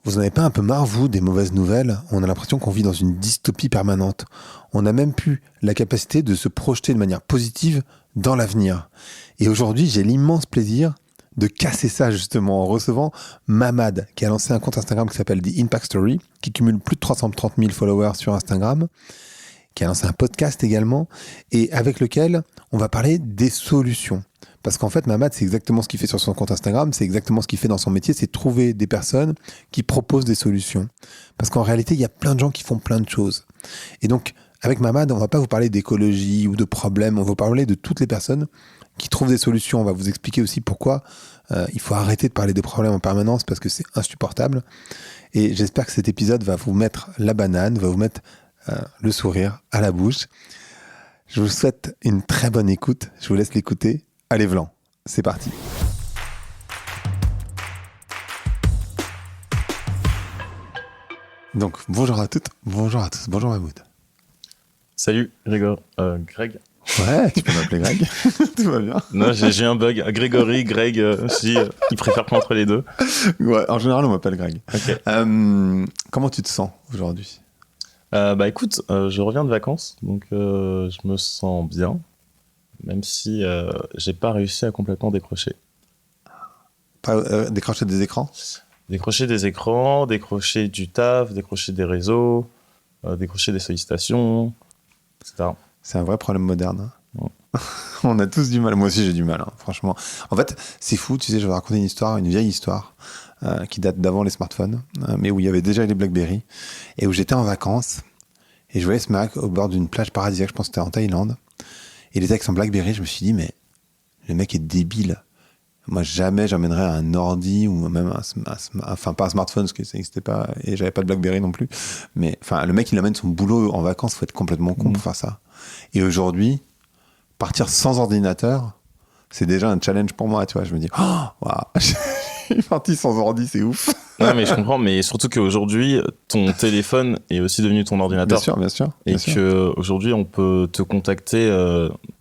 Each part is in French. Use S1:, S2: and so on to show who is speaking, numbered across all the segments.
S1: Vous n'en avez pas un peu marre, vous, des mauvaises nouvelles? On a l'impression qu'on vit dans une dystopie permanente. On a même plus la capacité de se projeter de manière positive dans l'avenir. Et aujourd'hui, j'ai l'immense plaisir de casser ça justement en recevant Mamad, qui a lancé un compte Instagram qui s'appelle The Impact Story, qui cumule plus de 330 000 followers sur Instagram, qui a lancé un podcast également, et avec lequel on va parler des solutions. Parce qu'en fait, Mamad, c'est exactement ce qu'il fait sur son compte Instagram, c'est exactement ce qu'il fait dans son métier, c'est trouver des personnes qui proposent des solutions. Parce qu'en réalité, il y a plein de gens qui font plein de choses. Et donc, avec Mamad, on va pas vous parler d'écologie ou de problèmes, on va vous parler de toutes les personnes qui trouvent des solutions. On va vous expliquer aussi pourquoi il faut arrêter de parler des problèmes en permanence parce que c'est insupportable. Et j'espère que cet épisode va vous mettre la banane, va vous mettre le sourire à la bouche. Je vous souhaite une très bonne écoute. Je vous laisse l'écouter. Allez, Vlan, c'est parti. Donc, bonjour à toutes, bonjour à tous, bonjour Mahmoud.
S2: Salut, Greg.
S1: Ouais, tu peux m'appeler Greg, tout va bien.
S2: Non, j'ai un bug. Grégory, Greg, il préfère pas entre les deux.
S1: Ouais, en général, on m'appelle Greg.
S2: Ok.
S1: Comment tu te sens aujourd'hui?
S2: Écoute, je reviens de vacances, donc je me sens bien, même si j'ai pas réussi à complètement décrocher.
S1: Pas décrocher des écrans?
S2: Décrocher des écrans, décrocher du taf, décrocher des réseaux, décrocher des sollicitations, etc.
S1: C'est un vrai problème moderne.
S2: Ouais.
S1: On a tous du mal. Moi aussi, j'ai du mal, hein, franchement. En fait, c'est fou. Tu sais, je vais raconter une histoire, une vieille histoire qui date d'avant les smartphones, mais où il y avait déjà les BlackBerry et où j'étais en vacances et je voyais ce mec au bord d'une plage paradisiaque. Je pense que c'était en Thaïlande. Et il était avec son BlackBerry. Je me suis dit, mais le mec est débile. Moi, jamais j'emmènerais un ordi ou même enfin pas un smartphone parce que ça n'existait pas et j'avais pas de BlackBerry non plus. Mais enfin, le mec, il amène son boulot en vacances. Faut être complètement con pour faire ça. Et aujourd'hui, partir sans ordinateur, c'est déjà un challenge pour moi, tu vois. Je me dis, oh, waouh, je suis parti sans ordi, c'est ouf.
S2: Ouais, mais je comprends, mais surtout qu'aujourd'hui, ton téléphone est aussi devenu ton ordinateur.
S1: Bien sûr, bien sûr.
S2: Et
S1: bien sûr.
S2: qu'aujourd'hui, on peut te contacter,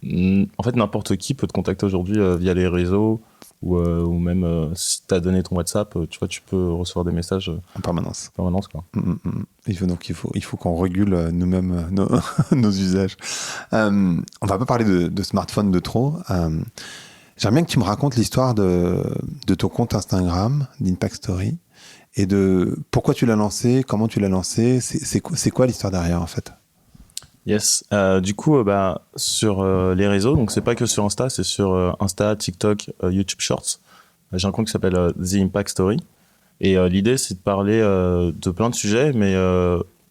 S2: en fait, n'importe qui peut te contacter aujourd'hui via les réseaux ou même si tu as donné ton WhatsApp, tu vois, tu peux recevoir des messages
S1: En permanence.
S2: en permanence, quoi.
S1: Il faut qu'on régule nous-mêmes nos usages. On va pas parler de smartphone de trop. J'aimerais bien que tu me racontes l'histoire de ton compte Instagram, d'Impact Story, et de pourquoi tu l'as lancé, comment tu l'as lancé, c'est quoi l'histoire derrière en fait?
S2: Yes. Du coup, sur les réseaux, donc c'est pas que sur Insta, c'est sur Insta, TikTok, YouTube Shorts. J'ai un compte qui s'appelle The Impact Story. Et l'idée, c'est de parler de plein de sujets, mais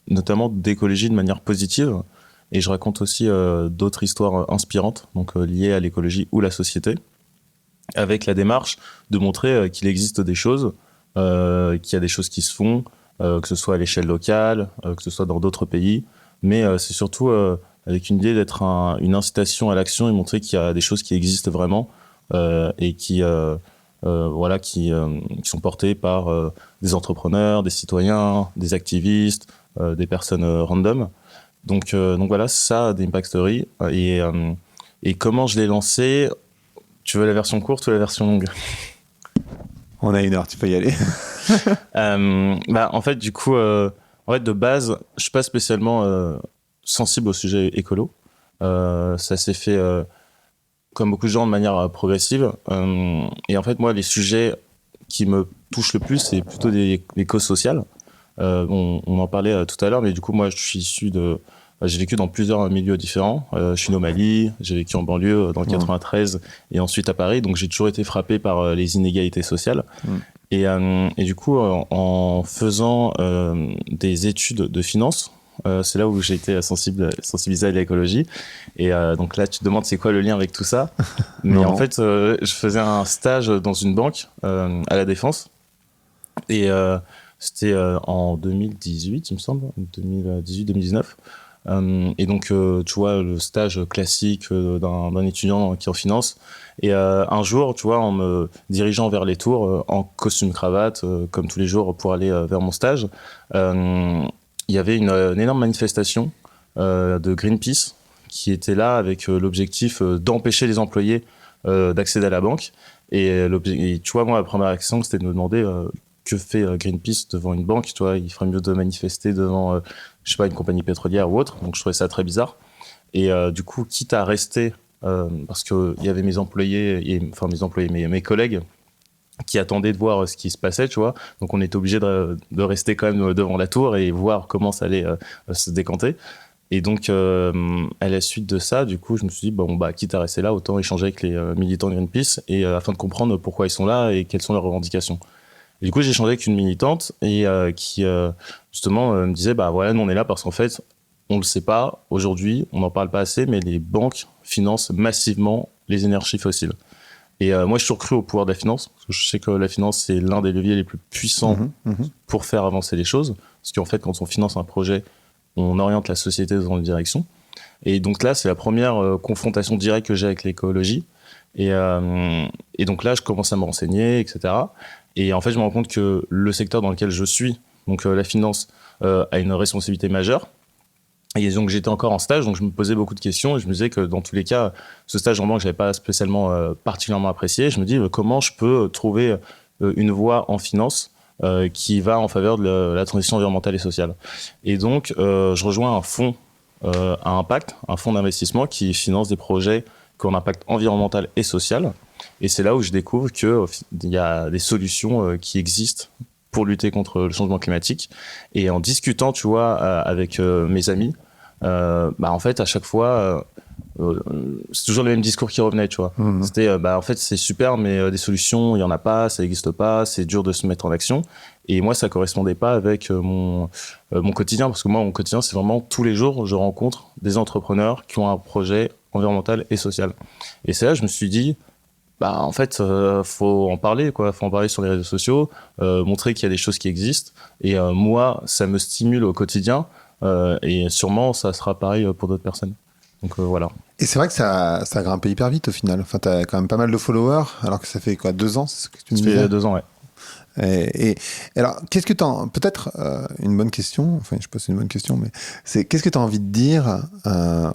S2: notamment d'écologie de manière positive. Et je raconte aussi d'autres histoires inspirantes, donc liées à l'écologie ou la société, avec la démarche de montrer qu'il existe des choses, qu'il y a des choses qui se font, que ce soit à l'échelle locale, que ce soit dans d'autres pays. Mais c'est surtout avec une idée d'être une incitation à l'action et montrer qu'il y a des choses qui existent vraiment et qui sont portées par des entrepreneurs, des citoyens, des activistes, des personnes random. Donc voilà, c'est ça, des Impact Story. Et comment je l'ai lancé? Tu veux la version courte ou la version longue?
S1: On a 1 heure, tu peux y aller.
S2: En fait, du coup, de base, je suis pas spécialement sensible au sujet écolo. Ça s'est fait comme beaucoup de gens de manière progressive. Et en fait, moi, les sujets qui me touchent le plus, c'est plutôt les causes sociales. On en parlait tout à l'heure, mais du coup, moi, je suis issu de... J'ai vécu dans plusieurs milieux différents. Je suis né au Mali, j'ai vécu en banlieue dans le 93 et ensuite à Paris. Donc, j'ai toujours été frappé par les inégalités sociales. Et du coup, en faisant des études de finance, c'est là où j'ai été sensibilisé à l'écologie. Et donc là, tu te demandes c'est quoi le lien avec tout ça. Mais en fait, je faisais un stage dans une banque à La Défense. Et c'était en 2018, il me semble, 2018-2019. Et donc, tu vois, le stage classique d'un étudiant qui est en finance. Et un jour, tu vois, en me dirigeant vers les tours, en costume cravate, comme tous les jours, pour aller vers mon stage, il y avait une énorme manifestation de Greenpeace qui était là avec l'objectif d'empêcher les employés d'accéder à la banque. Et tu vois, moi, la première action, c'était de me demander que fait Greenpeace devant une banque, tu vois, il ferait mieux de manifester devant, je sais pas, une compagnie pétrolière ou autre. Donc je trouvais ça très bizarre. Et du coup, quitte à rester, parce qu'il y avait mes employés, mes collègues qui attendaient de voir ce qui se passait, tu vois. Donc on était obligé de rester quand même devant la tour et voir comment ça allait se décanter. Et donc, à la suite de ça, du coup, je me suis dit, bon, bah, quitte à rester là, autant échanger avec les militants de Greenpeace et afin de comprendre pourquoi ils sont là et quelles sont leurs revendications. Et du coup, j'ai échangé avec une militante et qui, justement, me disait, bah voilà, nous, on est là parce qu'en fait, on le sait pas, aujourd'hui, on n'en parle pas assez, mais les banques financent massivement les énergies fossiles. Et moi, j'ai toujours cru au pouvoir de la finance, parce que je sais que la finance, c'est l'un des leviers les plus puissants pour faire avancer les choses. Parce qu'en fait, quand on finance un projet, on oriente la société dans une direction. Et donc là, c'est la première confrontation directe que j'ai avec l'écologie. Et donc là, je commence à me renseigner, etc. Et en fait, je me rends compte que le secteur dans lequel je suis, donc la finance, a une responsabilité majeure. Et donc j'étais encore en stage, donc je me posais beaucoup de questions et je me disais que dans tous les cas, ce stage en banque, j'avais pas spécialement particulièrement apprécié. Je me dis comment je peux trouver une voie en finance qui va en faveur de la transition environnementale et sociale. Et donc je rejoins un fonds à impact, un fonds d'investissement qui finance des projets qui ont un impact environnemental et social. Et c'est là où je découvre qu'il y a des solutions qui existent pour lutter contre le changement climatique. Et en discutant, tu vois, avec mes amis, bah en fait, à chaque fois, c'est toujours le même discours qui revenait, tu vois. C'était, bah en fait, c'est super, mais des solutions, il y en a pas, ça n'existe pas, c'est dur de se mettre en action. Et moi, ça correspondait pas avec mon quotidien, parce que moi, mon quotidien, c'est vraiment tous les jours, je rencontre des entrepreneurs qui ont un projet environnemental et social. Et c'est là, je me suis dit, bah en fait faut en parler quoi, faut en parler sur les réseaux sociaux, montrer qu'il y a des choses qui existent et moi ça me stimule au quotidien et sûrement ça sera pareil pour d'autres personnes. Donc voilà.
S1: Et c'est vrai que ça grimpe hyper vite au final. Enfin, t'as quand même pas mal de followers, alors que ça fait quoi, 2 ans, c'est ce que tu me disais?
S2: Ça fait 2 ans, ouais.
S1: Et alors, qu'est-ce que peut-être une bonne question, enfin, je sais pas si c'est une bonne question, mais c'est qu'est-ce que tu as envie de dire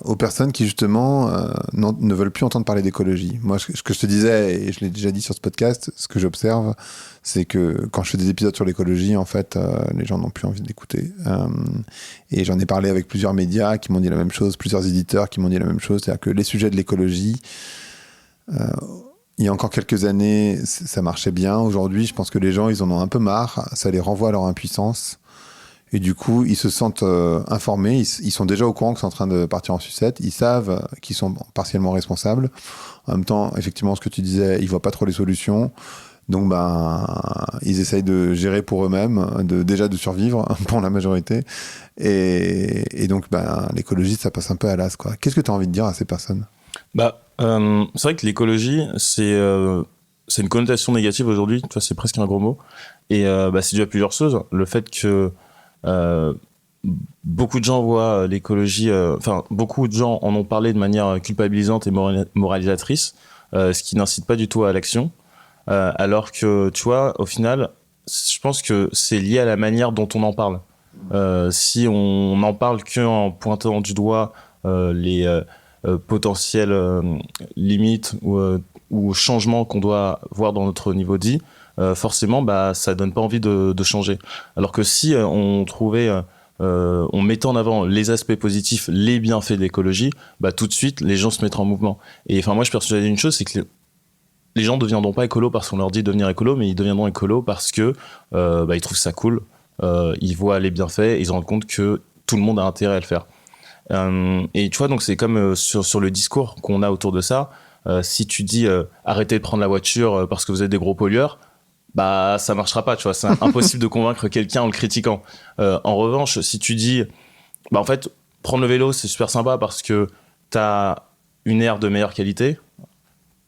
S1: aux personnes qui justement ne veulent plus entendre parler d'écologie? Moi, ce que je te disais, et je l'ai déjà dit sur ce podcast, ce que j'observe, c'est que quand je fais des épisodes sur l'écologie, en fait, les gens n'ont plus envie d'écouter. Et j'en ai parlé avec plusieurs médias qui m'ont dit la même chose, plusieurs éditeurs qui m'ont dit la même chose, c'est-à-dire que les sujets de l'écologie, il y a encore quelques années, ça marchait bien. Aujourd'hui, je pense que les gens, ils en ont un peu marre. Ça les renvoie à leur impuissance. Et du coup, ils se sentent informés. Ils sont déjà au courant que c'est en train de partir en sucette. Ils savent qu'ils sont partiellement responsables. En même temps, effectivement, ce que tu disais, ils voient pas trop les solutions. Donc, ils essayent de gérer pour eux-mêmes, déjà de survivre pour la majorité. Et donc, l'écologie, ça passe un peu à l'as, quoi. Qu'est-ce que tu as envie de dire à ces personnes?
S2: C'est vrai que l'écologie, c'est une connotation négative aujourd'hui. Tu vois, c'est presque un gros mot. Et c'est dû à plusieurs choses. Le fait que beaucoup de gens voient l'écologie, beaucoup de gens en ont parlé de manière culpabilisante et moralisatrice, ce qui n'incite pas du tout à l'action. Alors que, tu vois, au final, je pense que c'est lié à la manière dont on en parle. Si on n'en parle qu'en pointant du doigt les potentielles limites ou changements qu'on doit voir dans notre niveau de vie, forcément, ça donne pas envie de changer. Alors que si on trouvait on mettait en avant les aspects positifs, les bienfaits de l'écologie, tout de suite, les gens se mettraient en mouvement. Et enfin, moi, je suis persuadé d'une chose, c'est que les gens ne deviendront pas écolos parce qu'on leur dit de devenir écolo, mais ils deviendront écolos parce que ils trouvent ça cool, ils voient les bienfaits, ils se rendent compte que tout le monde a intérêt à le faire. Et tu vois, donc c'est comme sur le discours qu'on a autour de ça. Si tu dis arrêtez de prendre la voiture parce que vous êtes des gros pollueurs, ça marchera pas, tu vois. C'est impossible de convaincre quelqu'un en le critiquant. En revanche, si tu dis en fait, prendre le vélo, c'est super sympa parce que t'as une aire de meilleure qualité,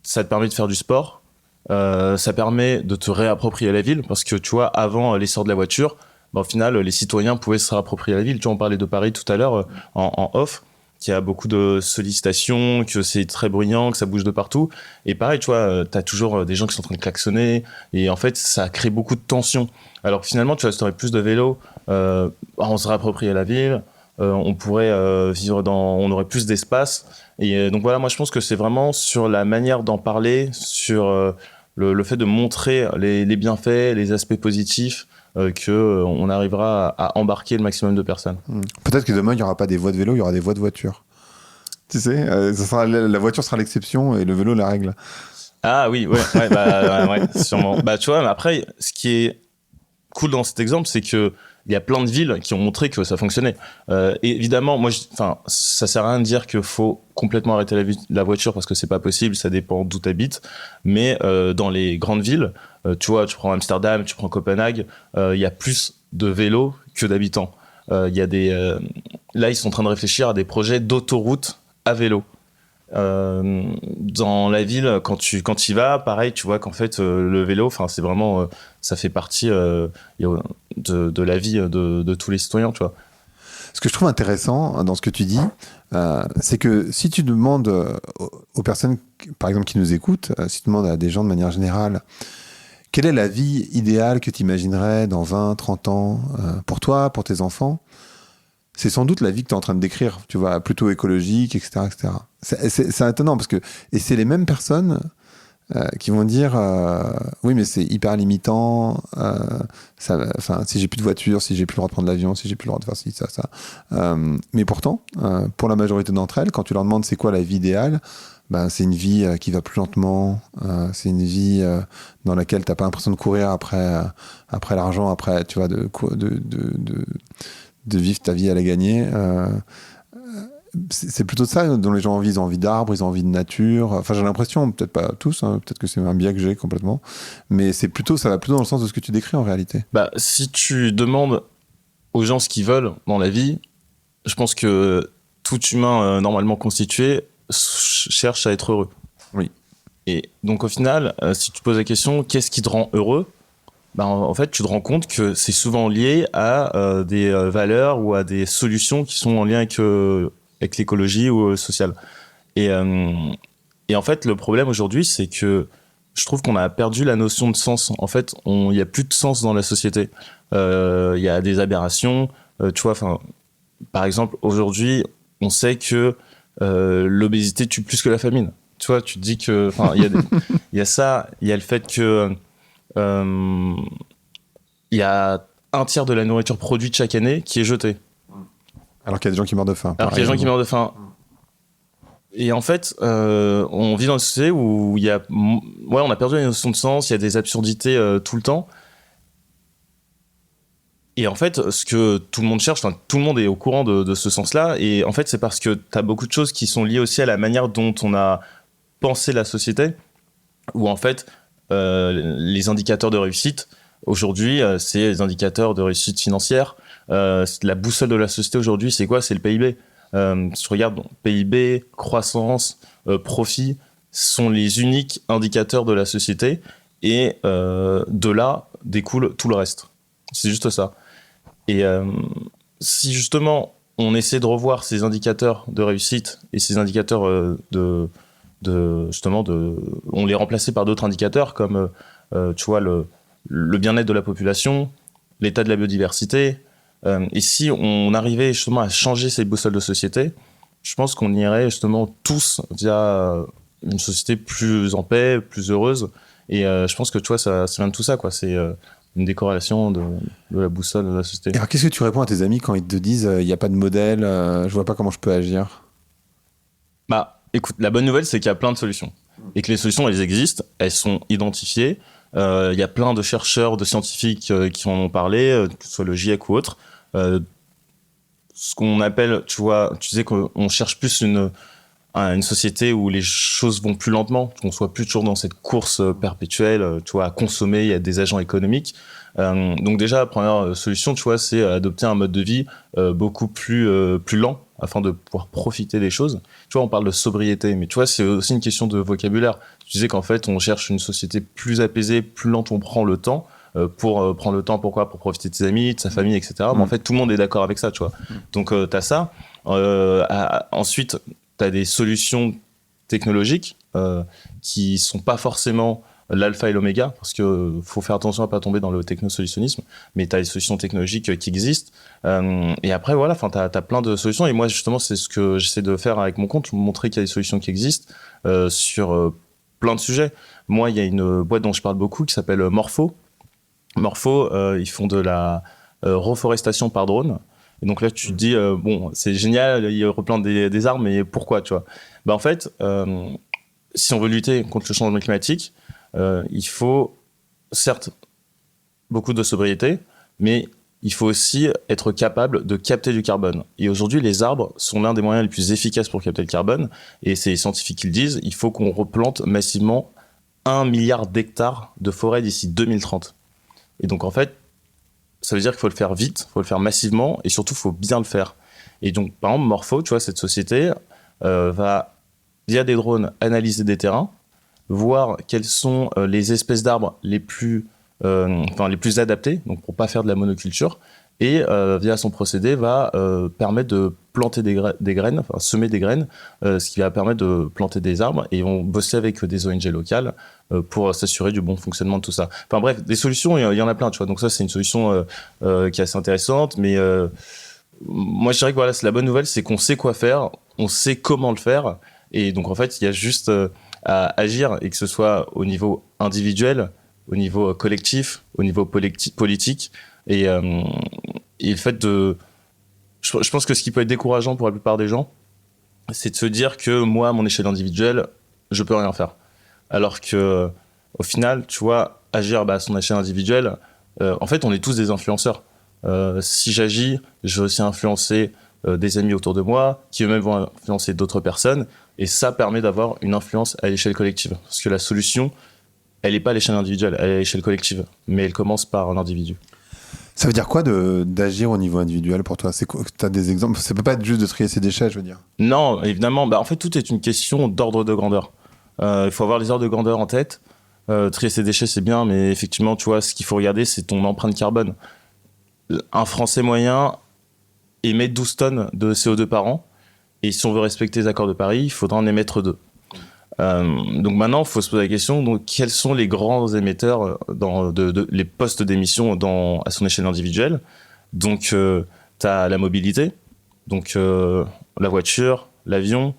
S2: ça te permet de faire du sport, ça permet de te réapproprier la ville parce que tu vois, avant l'essor de la voiture, au final, les citoyens pouvaient se réapproprier la ville. Tu vois, on parlait de Paris tout à l'heure en off, qu'il y a beaucoup de sollicitations, que c'est très bruyant, que ça bouge de partout. Et pareil, tu vois, t'as toujours des gens qui sont en train de klaxonner. Et en fait, ça crée beaucoup de tension. Alors que finalement, tu vois, si t'aurais plus de vélos, on se réappropriait la ville, on pourrait vivre on aurait plus d'espace. Et donc voilà, moi je pense que c'est vraiment sur la manière d'en parler, sur le fait de montrer les bienfaits, les aspects positifs, que on arrivera à embarquer le maximum de personnes.
S1: Peut-être que demain, il n'y aura pas des voies de vélo, il y aura des voies de voiture. Tu sais, la voiture sera l'exception et le vélo la règle.
S2: Ah oui, ouais, sûrement. Bah, tu vois, mais après, ce qui est cool dans cet exemple, c'est que il y a plein de villes qui ont montré que ça fonctionnait. Et évidemment, moi, ça sert à rien de dire qu'il faut complètement arrêter la voiture parce que c'est pas possible, ça dépend d'où t'habites. Mais dans les grandes villes, tu vois, tu prends Amsterdam, tu prends Copenhague, il y a plus de vélos que d'habitants. Il y a là, ils sont en train de réfléchir à des projets d'autoroute à vélo. Dans la ville, quand tu y vas, pareil, tu vois qu'en fait le vélo, c'est vraiment, ça fait partie de la vie de tous les citoyens, tu vois.
S1: Ce que je trouve intéressant dans ce que tu dis, c'est que si tu demandes aux personnes, par exemple, qui nous écoutent, si tu demandes à des gens de manière générale, quelle est la vie idéale que tu imaginerais dans 20, 30 ans pour toi, pour tes enfants, c'est sans doute la vie que tu es en train de décrire, tu vois, plutôt écologique, etc., etc. C'est étonnant parce que, et c'est les mêmes personnes qui vont dire oui, mais c'est hyper limitant, si j'ai plus de voiture, si j'ai plus le droit de prendre l'avion, si j'ai plus le droit de faire ci, ça. Mais pourtant, pour la majorité d'entre elles, quand tu leur demandes c'est quoi la vie idéale, c'est une vie qui va plus lentement, c'est une vie dans laquelle t'as pas l'impression de courir après l'argent, après, tu vois, de vivre ta vie à la gagner. C'est plutôt ça dont les gens ont envie. Ils ont envie d'arbres, ils ont envie de nature. Enfin, j'ai l'impression, peut-être pas tous, hein, peut-être que c'est un biais que j'ai complètement, mais ça va plutôt dans le sens de ce que tu décris en réalité.
S2: Si tu demandes aux gens ce qu'ils veulent dans la vie, je pense que tout humain normalement constitué cherche à être heureux.
S1: Oui.
S2: Et donc au final, si tu poses la question, qu'est-ce qui te rend heureux ? En fait, tu te rends compte que c'est souvent lié à des valeurs ou à des solutions qui sont en lien avec l'écologie ou le social. Et en fait, le problème aujourd'hui, c'est que je trouve qu'on a perdu la notion de sens. En fait, il n'y a plus de sens dans la société. Il y a des aberrations. Tu vois, par exemple, aujourd'hui, on sait que l'obésité tue plus que la famine. Tu vois, tu te dis que, il y a ça, il y a le fait que il y a un tiers de la nourriture produite chaque année qui est jetée.
S1: Alors qu'il y a des gens qui meurent de faim.
S2: Alors qu'il y a des gens qui meurent de faim. Et en fait, on vit dans une société où on a perdu la notion de sens, il y a des absurdités tout le temps. Et en fait, ce que tout le monde cherche, tout le monde est au courant de ce sens-là. Et en fait, c'est parce que tu as beaucoup de choses qui sont liées aussi à la manière dont on a pensé la société, où en fait, les indicateurs de réussite, aujourd'hui, c'est les indicateurs de réussite financière. La boussole de la société aujourd'hui, c'est quoi ? C'est le PIB. Si tu regardes, PIB, croissance, profit, sont les uniques indicateurs de la société. Et de là découle tout le reste. C'est juste ça. Et si justement, on essaie de revoir ces indicateurs de réussite et ces indicateurs on les remplaçait par d'autres indicateurs comme tu vois le bien-être de la population, l'état de la biodiversité, et si on arrivait justement à changer ces boussoles de société, je pense qu'on irait justement tous vers une société plus en paix, plus heureuse, et je pense que tu vois ça vient de tout ça, quoi. C'est une décorrélation de la boussole de la société.
S1: Et alors qu'est-ce que tu réponds à tes amis quand ils te disent il n'y a pas de modèle, je vois pas comment je peux agir?
S2: Écoute, la bonne nouvelle, c'est qu'il y a plein de solutions. Et que les solutions, elles existent, elles sont identifiées. Il y a plein de chercheurs, de scientifiques qui en ont parlé, que ce soit le GIEC ou autre. Ce qu'on appelle, tu vois, tu disais qu'on cherche plus une société où les choses vont plus lentement, qu'on soit plus toujours dans cette course perpétuelle, tu vois, à consommer, il y a des agents économiques. Donc déjà, la première solution, tu vois, c'est adopter un mode de vie beaucoup plus lent, afin de pouvoir profiter des choses. Tu vois, on parle de sobriété, mais tu vois, c'est aussi une question de vocabulaire. Tu disais qu'en fait, on cherche une société plus apaisée, plus lente, on prend le temps. Pour prendre le temps, pourquoi ? Pour profiter de ses amis, de sa famille, etc. Mais en fait, tout le monde est d'accord avec ça, tu vois. Donc, t'as ça. Ensuite, t'as des solutions technologiques qui sont pas forcément l'alpha et l'oméga, parce que faut faire attention à pas tomber dans le technosolutionnisme, mais tu as des solutions technologiques qui existent. Et après, voilà, tu as plein de solutions. Et moi, justement, c'est ce que j'essaie de faire avec mon compte, montrer qu'il y a des solutions qui existent sur plein de sujets. Moi, il y a une boîte dont je parle beaucoup qui s'appelle Morpho. Morpho, ils font de la reforestation par drone. Et donc là, tu te dis, bon, c'est génial, ils replantent des arbres, mais pourquoi, tu vois? En fait, si on veut lutter contre le changement climatique, il faut, certes, beaucoup de sobriété, mais il faut aussi être capable de capter du carbone. Et aujourd'hui, les arbres sont l'un des moyens les plus efficaces pour capter le carbone. Et c'est les scientifiques qui le disent, il faut qu'on replante massivement 1 milliard d'hectares de forêt d'ici 2030. Et donc, en fait, ça veut dire qu'il faut le faire vite, il faut le faire massivement, et surtout, il faut bien le faire. Et donc, par exemple, Morpho, tu vois, cette société va, via des drones, analyser des terrains, voir quelles sont les espèces d'arbres les plus adaptées, donc pour pas faire de la monoculture, et via son procédé va permettre de planter des graines, enfin semer des graines, ce qui va permettre de planter des arbres, et ils vont bosser avec des ONG locales pour s'assurer du bon fonctionnement de tout ça. Enfin bref, des solutions, il y en a plein, tu vois. Donc ça, c'est une solution qui est assez intéressante, mais moi je dirais que voilà, c'est la bonne nouvelle, c'est qu'on sait quoi faire, on sait comment le faire, et donc en fait, il y a juste à agir, et que ce soit au niveau individuel, au niveau collectif, au niveau politique, et le fait de... Je pense que ce qui peut être décourageant pour la plupart des gens, c'est de se dire que moi, à mon échelle individuelle, je peux rien faire. Alors que, au final, tu vois, agir à son échelle individuelle, en fait, on est tous des influenceurs. Si j'agis, je vais aussi influencer des amis autour de moi, qui eux-mêmes vont influencer d'autres personnes, et ça permet d'avoir une influence à l'échelle collective. Parce que la solution, elle n'est pas à l'échelle individuelle, elle est à l'échelle collective, mais elle commence par l'individu.
S1: Ça veut dire quoi d'agir au niveau individuel pour toi? Tu as des exemples? Ça peut pas être juste de trier ses déchets, je veux dire.
S2: Non, évidemment. En fait, tout est une question d'ordre de grandeur. Il faut avoir les ordres de grandeur en tête. Trier ses déchets, c'est bien, mais effectivement, tu vois, ce qu'il faut regarder, c'est ton empreinte carbone. Un Français moyen émet 12 tonnes de CO2 par an. Et si on veut respecter les accords de Paris, il faudra en émettre 2. Donc maintenant, il faut se poser la question, donc, quels sont les grands émetteurs les postes d'émission à son échelle individuelle? Donc, tu as la mobilité, donc la voiture, l'avion.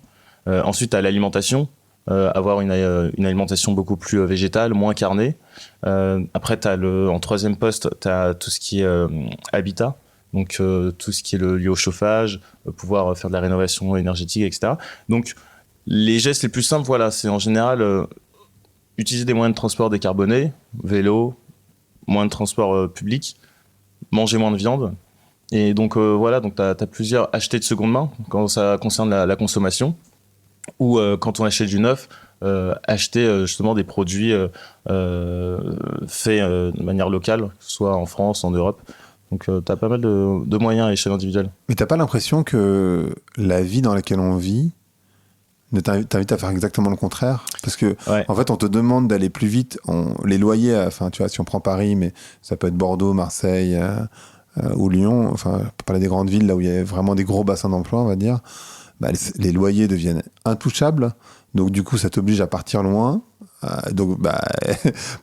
S2: Ensuite, tu as l'alimentation, avoir une alimentation beaucoup plus végétale, moins carnée. Après, en troisième poste, tu as tout ce qui est habitat. Donc, tout ce qui est lié au chauffage, pouvoir faire de la rénovation énergétique, etc. Donc, les gestes les plus simples, voilà, c'est en général utiliser des moyens de transport décarbonés, vélo, moyens de transport public, manger moins de viande. Et donc voilà, donc t'as plusieurs achetés de seconde main quand ça concerne la consommation, ou quand on achète du neuf, acheter justement des produits faits de manière locale, soit en France, en Europe. Donc t'as pas mal de moyens à l'échelle individuelle.
S1: Mais t'as pas l'impression que la vie dans laquelle on vit t'invite à faire exactement le contraire? Parce que,
S2: ouais.
S1: En fait, on te demande d'aller plus vite. Les loyers, enfin, tu vois, si on prend Paris, mais ça peut être Bordeaux, Marseille ou Lyon, enfin, pour parler des grandes villes, là où il y a vraiment des gros bassins d'emploi, on va dire, les loyers deviennent intouchables. Donc, du coup, ça t'oblige à partir loin. Donc,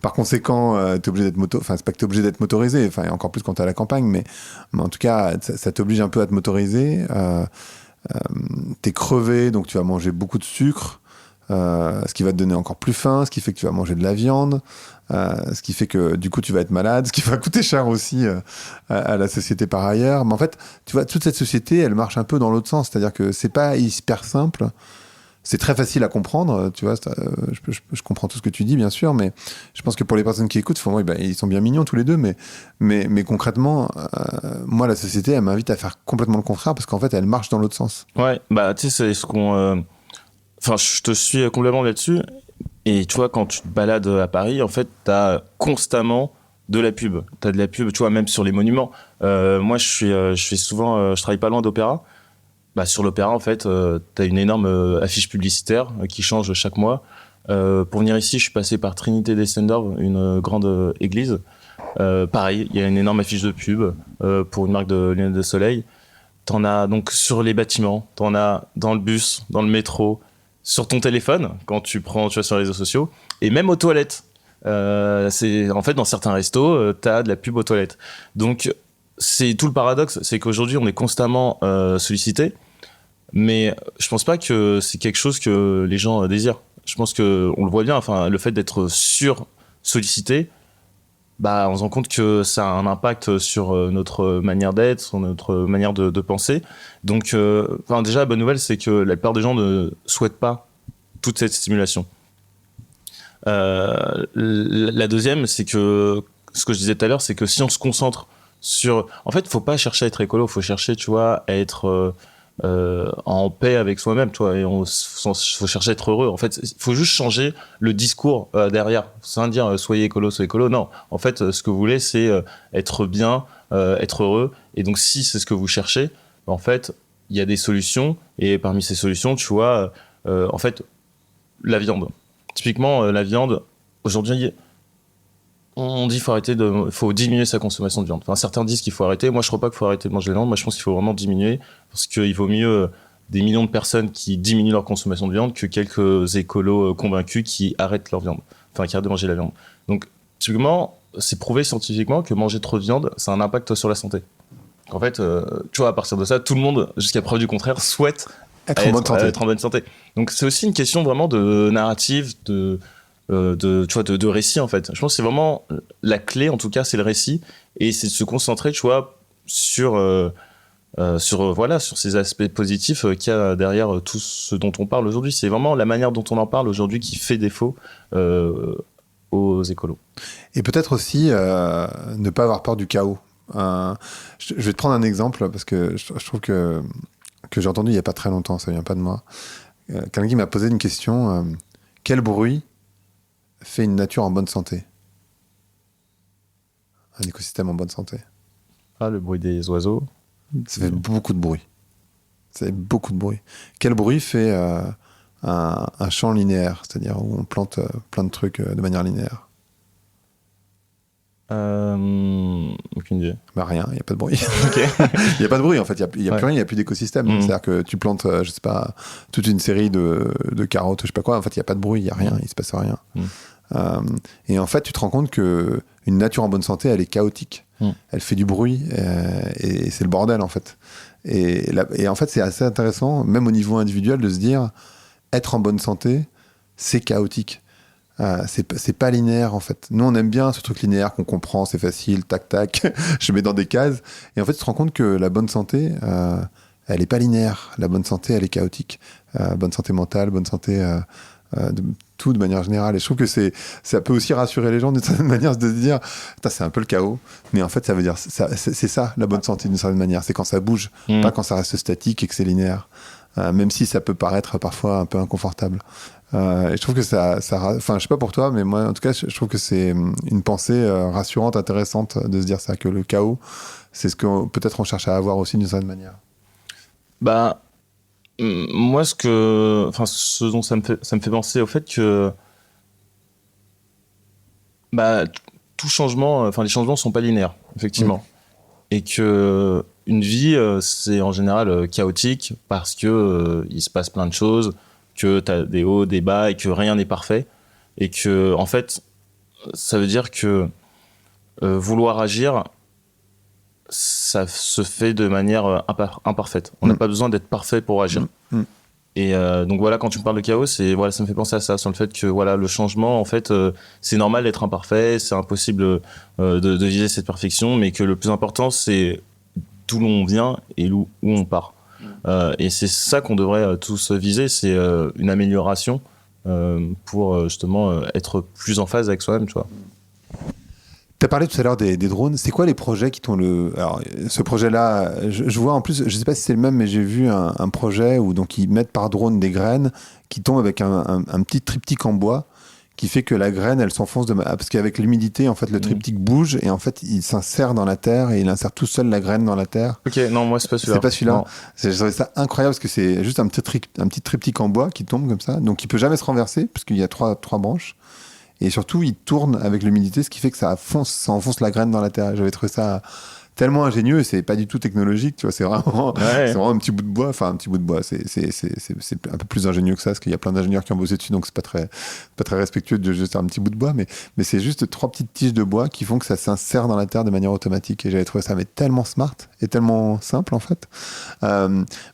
S1: par conséquent, t'es obligé d'être enfin, c'est pas que t'es obligé d'être motorisé, enfin, encore plus quand t'es à la campagne, mais en tout cas, ça t'oblige un peu à te motoriser. T'es crevé, donc tu vas manger beaucoup de sucre, ce qui va te donner encore plus faim, ce qui fait que tu vas manger de la viande, ce qui fait que du coup tu vas être malade, ce qui va coûter cher aussi à la société par ailleurs. Mais en fait, tu vois, toute cette société, elle marche un peu dans l'autre sens, c'est-à-dire que c'est pas hyper simple. C'est très facile à comprendre, tu vois. Je comprends tout ce que tu dis, bien sûr, mais je pense que pour les personnes qui écoutent, ils sont bien mignons tous les deux, mais concrètement, moi, la société, elle m'invite à faire complètement le contraire parce qu'en fait, elle marche dans l'autre sens.
S2: Ouais, tu sais, c'est ce qu'on. Enfin, je te suis complètement là-dessus. Et tu vois, quand tu te balades à Paris, en fait, t'as constamment de la pub. T'as de la pub, tu vois, même sur les monuments. Moi, je fais souvent, je travaille pas loin d'Opéra. Sur l'Opéra, en fait, t'as une énorme affiche publicitaire qui change chaque mois. Pour venir ici, je suis passé par Trinité Descendor, une grande église. Pareil, il y a une énorme affiche de pub pour une marque de lunettes de soleil. T'en as donc sur les bâtiments, t'en as dans le bus, dans le métro, sur ton téléphone, quand tu vas sur les réseaux sociaux, et même aux toilettes. En fait, dans certains restos, t'as de la pub aux toilettes. Donc, c'est tout le paradoxe, c'est qu'aujourd'hui, on est constamment sollicité, mais je pense pas que c'est quelque chose que les gens désirent. Je pense que on le voit bien. Enfin, le fait d'être sur-sollicité, bah, on se rend compte que ça a un impact sur notre manière d'être, sur notre manière de penser. Donc, déjà, la bonne nouvelle, c'est que la plupart des gens ne souhaitent pas toute cette stimulation. La deuxième, c'est que ce que je disais tout à l'heure, c'est que si on se concentre sur... En fait, il faut pas chercher à être écolo, il faut chercher, tu vois, à être en paix avec soi-même, tu vois, et faut chercher à être heureux. En fait, il faut juste changer le discours derrière, sans dire soyez écolo, soyez écolo. Non, en fait, ce que vous voulez, c'est être bien, être heureux. Et donc, si c'est ce que vous cherchez, en fait, il y a des solutions. Et parmi ces solutions, tu vois, en fait, la viande. Typiquement, la viande, aujourd'hui, on dit faut diminuer sa consommation de viande. Enfin, certains disent qu'il faut arrêter. Moi, je crois pas qu'il faut arrêter de manger de la viande. Moi, je pense qu'il faut vraiment diminuer parce qu'il vaut mieux des millions de personnes qui diminuent leur consommation de viande que quelques écolos convaincus qui arrêtent leur viande. Enfin, qui arrêtent de manger de la viande. Donc, typiquement, c'est prouvé scientifiquement que manger trop de viande, ça a un impact sur la santé. En fait, tu vois, à partir de ça, tout le monde, jusqu'à preuve du contraire, souhaite être en bonne santé. Donc, c'est aussi une question vraiment de narrative, de récit, en fait. Je pense que c'est vraiment la clé, en tout cas, c'est le récit, et c'est de se concentrer, tu vois, sur ces aspects positifs qu'il y a derrière tout ce dont on parle aujourd'hui. C'est vraiment la manière dont on en parle aujourd'hui qui fait défaut aux écolos.
S1: Et peut-être aussi ne pas avoir peur du chaos. Je vais te prendre un exemple parce que je trouve que j'ai entendu il n'y a pas très longtemps, ça vient pas de moi. Quelqu'un qui m'a posé une question, quel bruit fait une nature en bonne santé? Un écosystème en bonne santé.
S2: Ah, le bruit des oiseaux.
S1: Ça fait beaucoup de bruit. Ça fait beaucoup de bruit. Quel bruit fait un champ linéaire, c'est-à-dire où on plante plein de trucs de manière linéaire?
S2: Aucune idée.
S1: Bah rien, il n'y a pas de bruit.
S2: Okay.
S1: Il n'y a pas de bruit en fait, il n'y a plus rien, il n'y a plus d'écosystème. C'est-à-dire que tu plantes, je sais pas, toute une série de carottes, je sais pas quoi, en fait il n'y a pas de bruit, il n'y a rien, il se passe rien. Et en fait tu te rends compte que une nature en bonne santé, elle est chaotique. Elle fait du bruit et c'est le bordel en fait. Et en fait c'est assez intéressant, même au niveau individuel, de se dire, être en bonne santé, c'est chaotique. C'est pas linéaire en fait. Nous on aime bien ce truc linéaire qu'on comprend, c'est facile, tac tac, je mets dans des cases. Et en fait tu te rends compte que la bonne santé, elle est pas linéaire. La bonne santé, elle est chaotique. Bonne santé mentale, bonne santé tout de manière générale. Et je trouve que ça peut aussi rassurer les gens d'une certaine manière de se dire, c'est un peu le chaos, mais en fait ça veut dire c'est ça la bonne santé d'une certaine manière. C'est quand ça bouge, pas quand ça reste statique et que c'est linéaire. Même si ça peut paraître parfois un peu inconfortable. Et je trouve que enfin, je sais pas pour toi, mais moi, en tout cas, je trouve que c'est une pensée rassurante, intéressante de se dire ça, que le chaos, c'est ce que peut-être on cherche à avoir aussi d'une certaine manière.
S2: Bah, moi, ce dont ça me fait penser au fait que, bah, tout changement, les changements sont pas linéaires, effectivement. Et que une vie, c'est en général chaotique parce que il se passe plein de choses, que t'as des hauts, des bas et que rien n'est parfait. Et que, en fait, ça veut dire que vouloir agir, ça se fait de manière imparfaite. On n'a pas besoin d'être parfait pour agir. Et donc voilà, quand tu me parles de chaos, ça me fait penser à ça, sur le fait que le changement, en fait, c'est normal d'être imparfait, c'est impossible de viser cette perfection, mais que le plus important, c'est d'où l'on vient et où on part. Et c'est ça qu'on devrait tous viser, c'est une amélioration pour justement être plus en phase avec soi-même, tu vois.
S1: Tu as parlé tout à l'heure des drones. C'est quoi les projets qui t'ont Alors, ce projet-là, je vois en plus, je sais pas si c'est le même, mais j'ai vu un projet où donc ils mettent par drone des graines qui tombent avec un petit triptyque en bois qui fait que la graine, elle s'enfonce parce qu'avec l'humidité, en fait, le triptyque bouge et en fait, il s'insère dans la terre et il insère tout seul la graine dans la terre.
S2: Ok, non, moi, c'est pas celui-là.
S1: C'est pas celui-là. J'ai trouvé ça incroyable parce que c'est juste un petit triptyque en bois qui tombe comme ça. Donc, il peut jamais se renverser parce qu'il y a trois branches. Et surtout, il tourne avec l'humidité, ce qui fait que ça enfonce la graine dans la terre. J'avais trouvé ça tellement ingénieux, c'est pas du tout technologique, tu vois, c'est vraiment, c'est vraiment un petit bout de bois, enfin un petit bout de bois, c'est un peu plus ingénieux que ça, parce qu'il y a plein d'ingénieurs qui ont bossé dessus, donc c'est pas très respectueux de juste un petit bout de bois, mais c'est juste 3 petites tiges de bois qui font que ça s'insère dans la terre de manière automatique, et j'avais trouvé ça mais tellement smart et tellement simple en fait.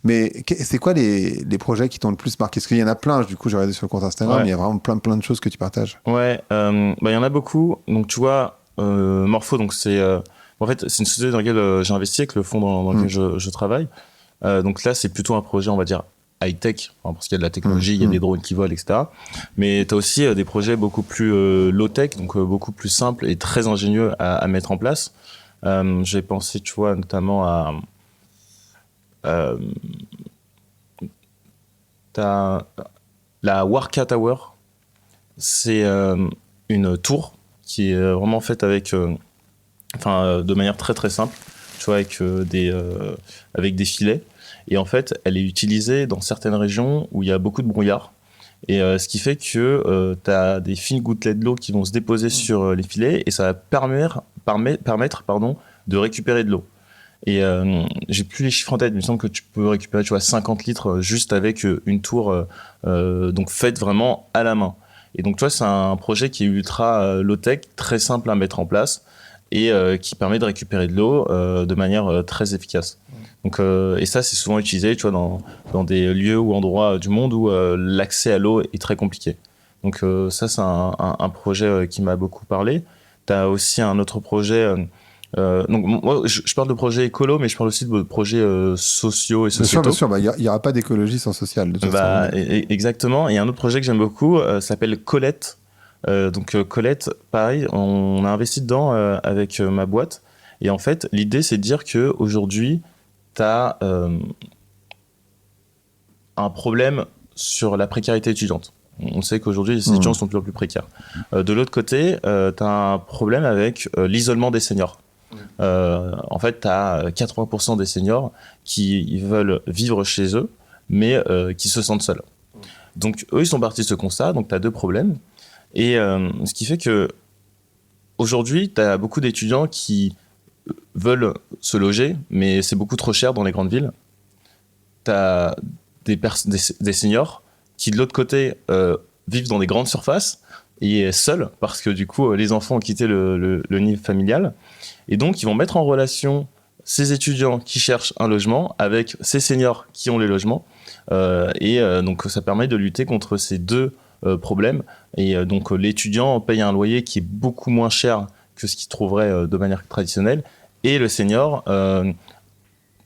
S1: Mais c'est quoi les projets qui t'ont le plus marqué? Parce qu'il y en a plein, du coup j'ai regardé sur le compte Instagram, mais il y a vraiment plein de choses que tu partages.
S2: Ouais, il y en a beaucoup. Donc tu vois, Morpho, donc c'est en fait c'est une société dans laquelle j'ai investi avec le fonds dans lequel je travaille. Donc là c'est plutôt un projet, on va dire high-tech, parce qu'il y a de la technologie, il y a des drones qui volent, etc. Mais tu as aussi des projets beaucoup plus low-tech, donc beaucoup plus simples et très ingénieux à mettre en place. J'ai pensé, tu vois, notamment à t'as la Warka Tower. C'est une tour qui est vraiment faite avec, de manière très très simple, tu vois, avec des filets. Et en fait, elle est utilisée dans certaines régions où il y a beaucoup de brouillard. Et ce qui fait que tu as des fines gouttelettes d'eau qui vont se déposer sur les filets et ça va permettre de récupérer de l'eau. Et j'ai plus les chiffres en tête, mais il me semble que tu peux récupérer, tu vois, 50 litres juste avec une tour donc faite vraiment à la main. Et donc, tu vois, c'est un projet qui est ultra low-tech, très simple à mettre en place et qui permet de récupérer de l'eau de manière très efficace. Donc, et ça, c'est souvent utilisé, tu vois, dans des lieux ou endroits du monde où l'accès à l'eau est très compliqué. Donc, ça, c'est un projet qui m'a beaucoup parlé. Tu as aussi un autre projet. Donc, moi, je parle de projets écolo, mais je parle aussi de projets sociaux et sociétaux.
S1: Bien sûr, il n'y aura pas d'écologie sans social. De toute façon.
S2: Exactement. Et un autre projet que j'aime beaucoup s'appelle Colette. Donc Colette, pareil, on a investi dedans avec ma boîte. Et en fait, l'idée, c'est de dire qu'aujourd'hui, tu as un problème sur la précarité étudiante. On sait qu'aujourd'hui, les étudiants sont de plus en plus précaires. De l'autre côté, tu as un problème avec l'isolement des seniors. En fait, tu as 80% des seniors qui veulent vivre chez eux, mais qui se sentent seuls. Donc, eux, ils sont partis de ce constat. Donc, tu as 2 problèmes. Et ce qui fait que aujourd'hui, tu as beaucoup d'étudiants qui veulent se loger, mais c'est beaucoup trop cher dans les grandes villes. Tu as des seniors qui, de l'autre côté, vivent dans des grandes surfaces et seuls, parce que du coup, les enfants ont quitté le nid familial. Et donc, ils vont mettre en relation ces étudiants qui cherchent un logement avec ces seniors qui ont les logements. Donc, ça permet de lutter contre ces 2 problèmes. Et donc, l'étudiant paye un loyer qui est beaucoup moins cher que ce qu'il trouverait de manière traditionnelle. Et le senior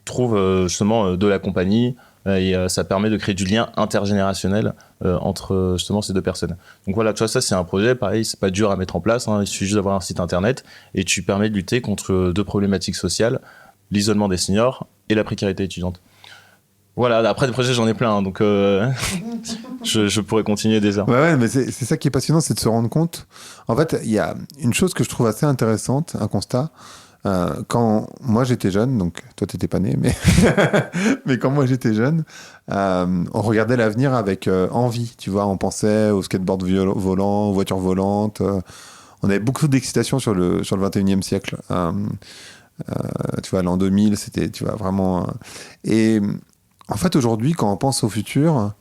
S2: trouve justement de la compagnie. Et ça permet de créer du lien intergénérationnel entre justement ces 2 personnes. Donc voilà, tu vois, ça c'est un projet, pareil, c'est pas dur à mettre en place, il suffit juste d'avoir un site internet et tu permets de lutter contre 2 problématiques sociales, l'isolement des seniors et la précarité étudiante. Voilà, après des projets j'en ai plein, donc je pourrais continuer des heures.
S1: Ouais, mais c'est ça qui est passionnant, c'est de se rendre compte. En fait, il y a une chose que je trouve assez intéressante, un constat. Quand moi j'étais jeune, donc toi t'étais pas né, mais quand moi j'étais jeune, on regardait l'avenir avec envie, tu vois, on pensait au skateboard volant, aux voitures volantes, on avait beaucoup d'excitation sur le 21e siècle. Tu vois, l'an 2000, c'était, tu vois, vraiment... Et en fait, aujourd'hui, quand on pense au futur,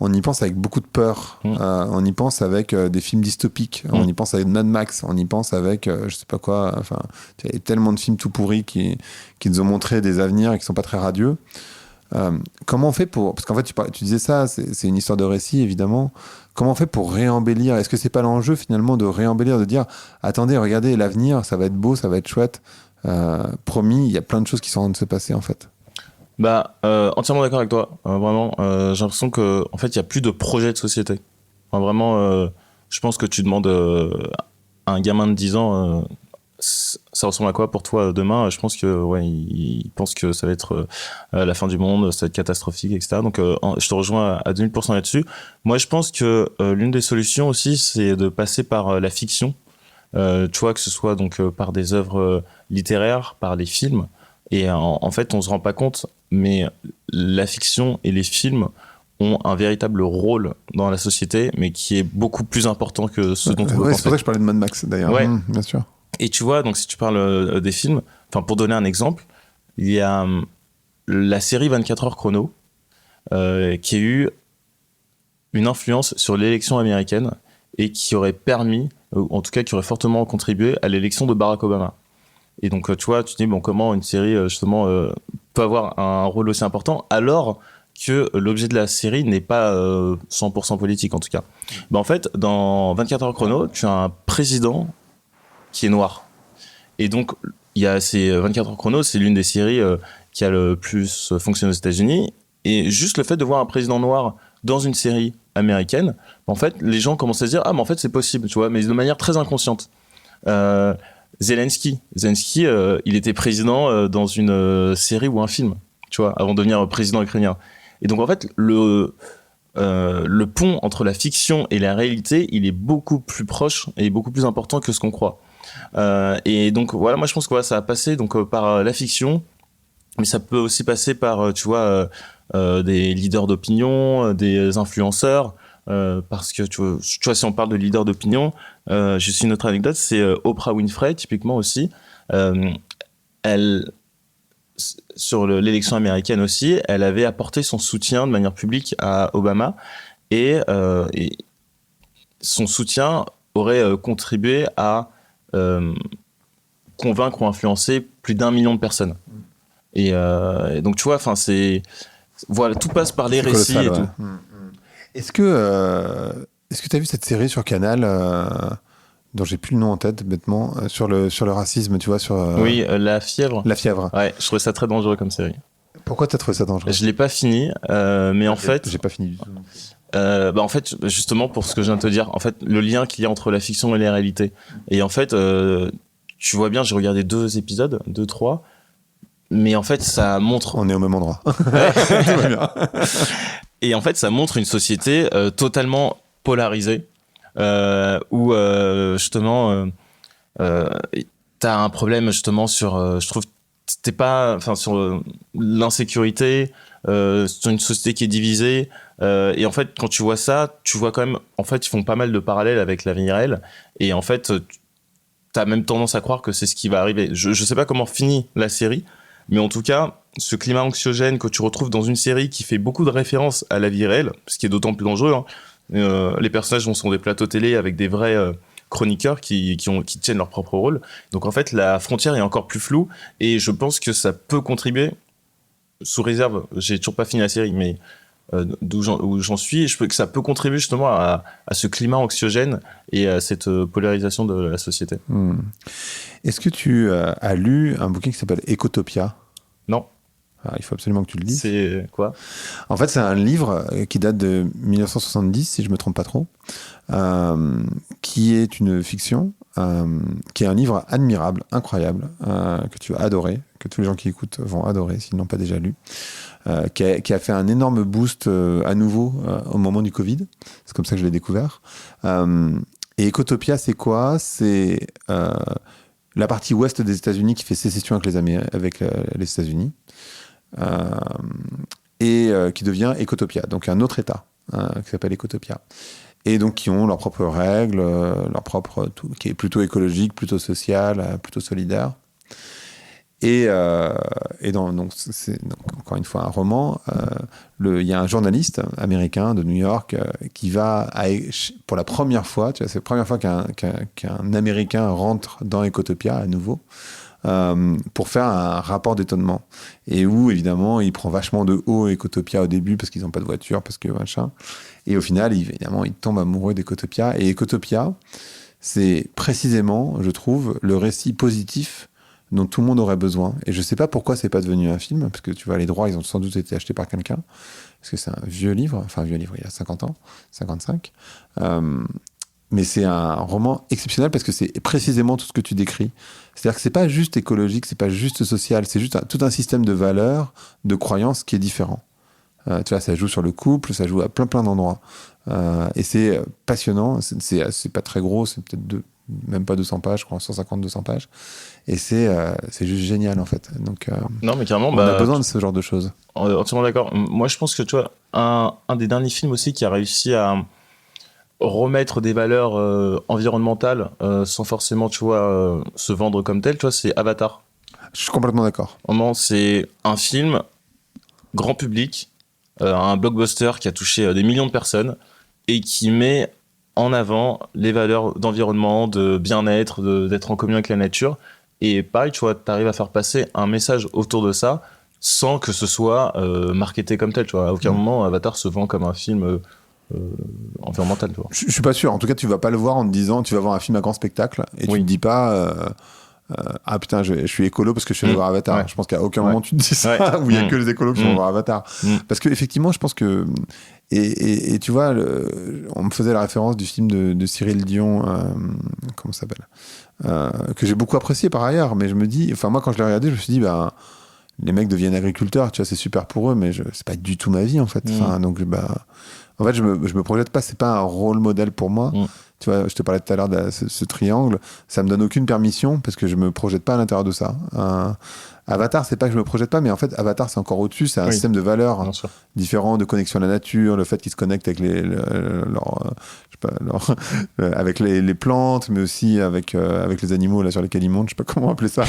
S1: on y pense avec beaucoup de peur. On y pense avec des films dystopiques. On y pense avec Mad Max. On y pense avec je sais pas quoi. Enfin, il y a tellement de films tout pourris qui nous ont montré des avenirs et qui sont pas très radieux. Comment on fait pour... Parce qu'en fait, tu disais ça, c'est une histoire de récit, évidemment. Comment on fait pour réembellir? Est-ce que c'est pas l'enjeu, finalement, de réembellir, de dire, attendez, regardez, l'avenir, ça va être beau, ça va être chouette. Promis, il y a plein de choses qui sont en train de se passer, en fait.
S2: Entièrement d'accord avec toi. Vraiment, j'ai l'impression que, en fait, il y a plus de projet de société. Enfin, vraiment, je pense que tu demandes à un gamin de 10 ans, ça ressemble à quoi pour toi demain? Je pense que, ouais, il pense que ça va être la fin du monde, ça va être catastrophique, etc. Donc, je te rejoins à 2000% là-dessus. Moi, je pense que l'une des solutions aussi, c'est de passer par la fiction. Tu vois, que ce soit donc par des œuvres littéraires, par les films. Et en fait, on se rend pas compte, mais la fiction et les films ont un véritable rôle dans la société, mais qui est beaucoup plus important que ce dont on peut penser.
S1: C'est pour ça que je parlais de Mad Max, d'ailleurs.
S2: Ouais.
S1: Bien sûr.
S2: Et tu vois, donc si tu parles des films, enfin, pour donner un exemple, il y a la série 24 heures chrono qui a eu une influence sur l'élection américaine et qui aurait permis, ou en tout cas qui aurait fortement contribué à l'élection de Barack Obama. Et donc, tu vois, tu te dis, bon, comment une série, justement, peut avoir un rôle aussi important, alors que l'objet de la série n'est pas 100% politique, en tout cas. Bah, en fait, dans 24 heures chrono, tu as un président qui est noir. Et donc, il y a ces 24 heures chrono, c'est l'une des séries qui a le plus fonctionné aux États-Unis. Et juste le fait de voir un président noir dans une série américaine, en fait, les gens commencent à se dire, ah, mais en fait, c'est possible, tu vois, mais de manière très inconsciente. Zelensky, il était président dans une série ou un film, tu vois, avant de devenir président ukrainien. Et donc, en fait, le pont entre la fiction et la réalité, il est beaucoup plus proche et beaucoup plus important que ce qu'on croit. Et donc, voilà, moi, je pense que ça a passé donc, par la fiction, mais ça peut aussi passer par, tu vois, des leaders d'opinion, des influenceurs, parce que tu vois, si on parle de leaders d'opinion, juste une autre anecdote, c'est Oprah Winfrey, typiquement aussi. Elle, sur l'élection américaine aussi, elle avait apporté son soutien de manière publique à Obama, et son soutien aurait contribué à convaincre ou influencer plus d'1 million de personnes. Et donc, tu vois, enfin, voilà, tout passe par les récits et tout.
S1: Est-ce que tu as vu cette série sur Canal dont j'ai plus le nom en tête bêtement sur le racisme, tu vois, sur
S2: Oui, La Fièvre.
S1: La Fièvre.
S2: Ouais, je trouvais ça très dangereux comme série.
S1: Pourquoi t'as trouvé ça dangereux?
S2: Je l'ai pas fini, mais en fait,
S1: j'ai pas fini du tout.
S2: en fait, justement pour ce que je viens de te dire, en fait, le lien qu'il y a entre la fiction et la réalité. Et en fait, tu vois bien, j'ai regardé 2 épisodes, 2, 3. Mais en fait, ça montre.
S1: On est au même endroit.
S2: Et en fait, ça montre une société totalement polarisée, où justement, t'as un problème justement sur, je trouve, sur l'insécurité, sur une société qui est divisée. Et en fait, quand tu vois ça, tu vois quand même, en fait, ils font pas mal de parallèles avec la vie réelle. Et en fait, t'as même tendance à croire que c'est ce qui va arriver. Je sais pas comment finit la série. Mais en tout cas, ce climat anxiogène que tu retrouves dans une série qui fait beaucoup de références à la vie réelle, ce qui est d'autant plus dangereux, hein. Les personnages sont des plateaux télé avec des vrais chroniqueurs qui tiennent leur propre rôle. Donc en fait, la frontière est encore plus floue et je pense que ça peut contribuer, sous réserve, j'ai toujours pas fini la série, mais où j'en suis, je peux que ça peut contribuer justement à ce climat anxiogène et à cette polarisation de la société.
S1: Est-ce que tu as lu un bouquin qui s'appelle Ecotopia?
S2: Non.
S1: Alors, il faut absolument que tu le lises.
S2: C'est quoi?
S1: En fait, c'est un livre qui date de 1970, si je me trompe pas trop, qui est une fiction, qui est un livre admirable, incroyable, que tu vas adorer, que tous les gens qui écoutent vont adorer s'ils n'ont pas déjà lu. Qui a fait un énorme boost à nouveau au moment du Covid. C'est comme ça que je l'ai découvert. Et Ecotopia, c'est quoi? C'est la partie ouest des États-Unis qui fait sécession avec les États-Unis et qui devient Ecotopia, donc un autre État qui s'appelle Ecotopia. Et donc qui ont leurs propres règles, leur propre tout, qui est plutôt écologique, plutôt social, plutôt solidaire. Et donc encore une fois un roman. Il y a un journaliste américain de New York qui va pour la première fois, tu vois, c'est la première fois qu'un Américain rentre dans Ecotopia à nouveau pour faire un rapport d'étonnement. Et où évidemment il prend vachement de haut Ecotopia au début parce qu'ils n'ont pas de voiture, parce que machin. Et au final évidemment il tombe amoureux d'Ecotopia. Et Ecotopia, c'est précisément, je trouve, le récit positif dont tout le monde aurait besoin. Et je sais pas pourquoi c'est pas devenu un film, parce que tu vois, les droits, ils ont sans doute été achetés par quelqu'un, parce que c'est un vieux livre, il y a 50 ans, 55. Mais c'est un roman exceptionnel parce que c'est précisément tout ce que tu décris. C'est-à-dire que c'est pas juste écologique, c'est pas juste social, c'est juste tout un système de valeurs, de croyances qui est différent. Tu vois, ça joue sur le couple, ça joue à plein d'endroits. Et c'est passionnant, c'est pas très gros, c'est peut-être même pas 200 pages, je crois, 150-200 pages. Et c'est juste génial, en fait. Donc,
S2: non, mais carrément,
S1: on a besoin de ce genre de choses.
S2: Entièrement d'accord. Moi, je pense que, tu vois, un des derniers films aussi qui a réussi à remettre des valeurs environnementales sans forcément, tu vois, se vendre comme tel, tu vois, c'est Avatar.
S1: Je suis complètement d'accord.
S2: Vraiment, c'est un film grand public, un blockbuster qui a touché des millions de personnes et qui met en avant les valeurs d'environnement, de bien-être, d'être en communion avec la nature. Et pareil, tu vois, t'arrives à faire passer un message autour de ça sans que ce soit marketé comme tel, tu vois. À aucun moment, Avatar se vend comme un film environnemental, tu vois.
S1: Je suis pas sûr. En tout cas, tu vas pas le voir en te disant tu vas voir un film à grand spectacle et tu te dis pas ah putain, je suis écolo parce que je suis allé voir Avatar.
S2: Ouais.
S1: Je pense qu'à aucun moment tu te dis ça,
S2: Ouais.
S1: où il y a que les écolos qui vont voir Avatar. Parce que effectivement, je pense que et tu vois, on me faisait la référence du film de Cyril Dion, comment ça s'appelle, que j'ai beaucoup apprécié par ailleurs. Mais je me dis, enfin moi quand je l'ai regardé, je me suis dit bah les mecs deviennent agriculteurs, tu vois, c'est super pour eux, mais c'est pas du tout ma vie en fait. Enfin donc en fait, je me projette pas, c'est pas un rôle modèle pour moi. Tu vois, je te parlais tout à l'heure de ce triangle, ça me donne aucune permission parce que je me projette pas à l'intérieur de ça. Avatar, c'est pas que je me projette pas, mais en fait, Avatar, c'est encore au-dessus, c'est un système de valeurs différent, de connexion à la nature, le fait qu'ils se connectent avec avec les plantes, mais aussi avec les animaux là sur lesquels ils montent, je sais pas comment appeler ça.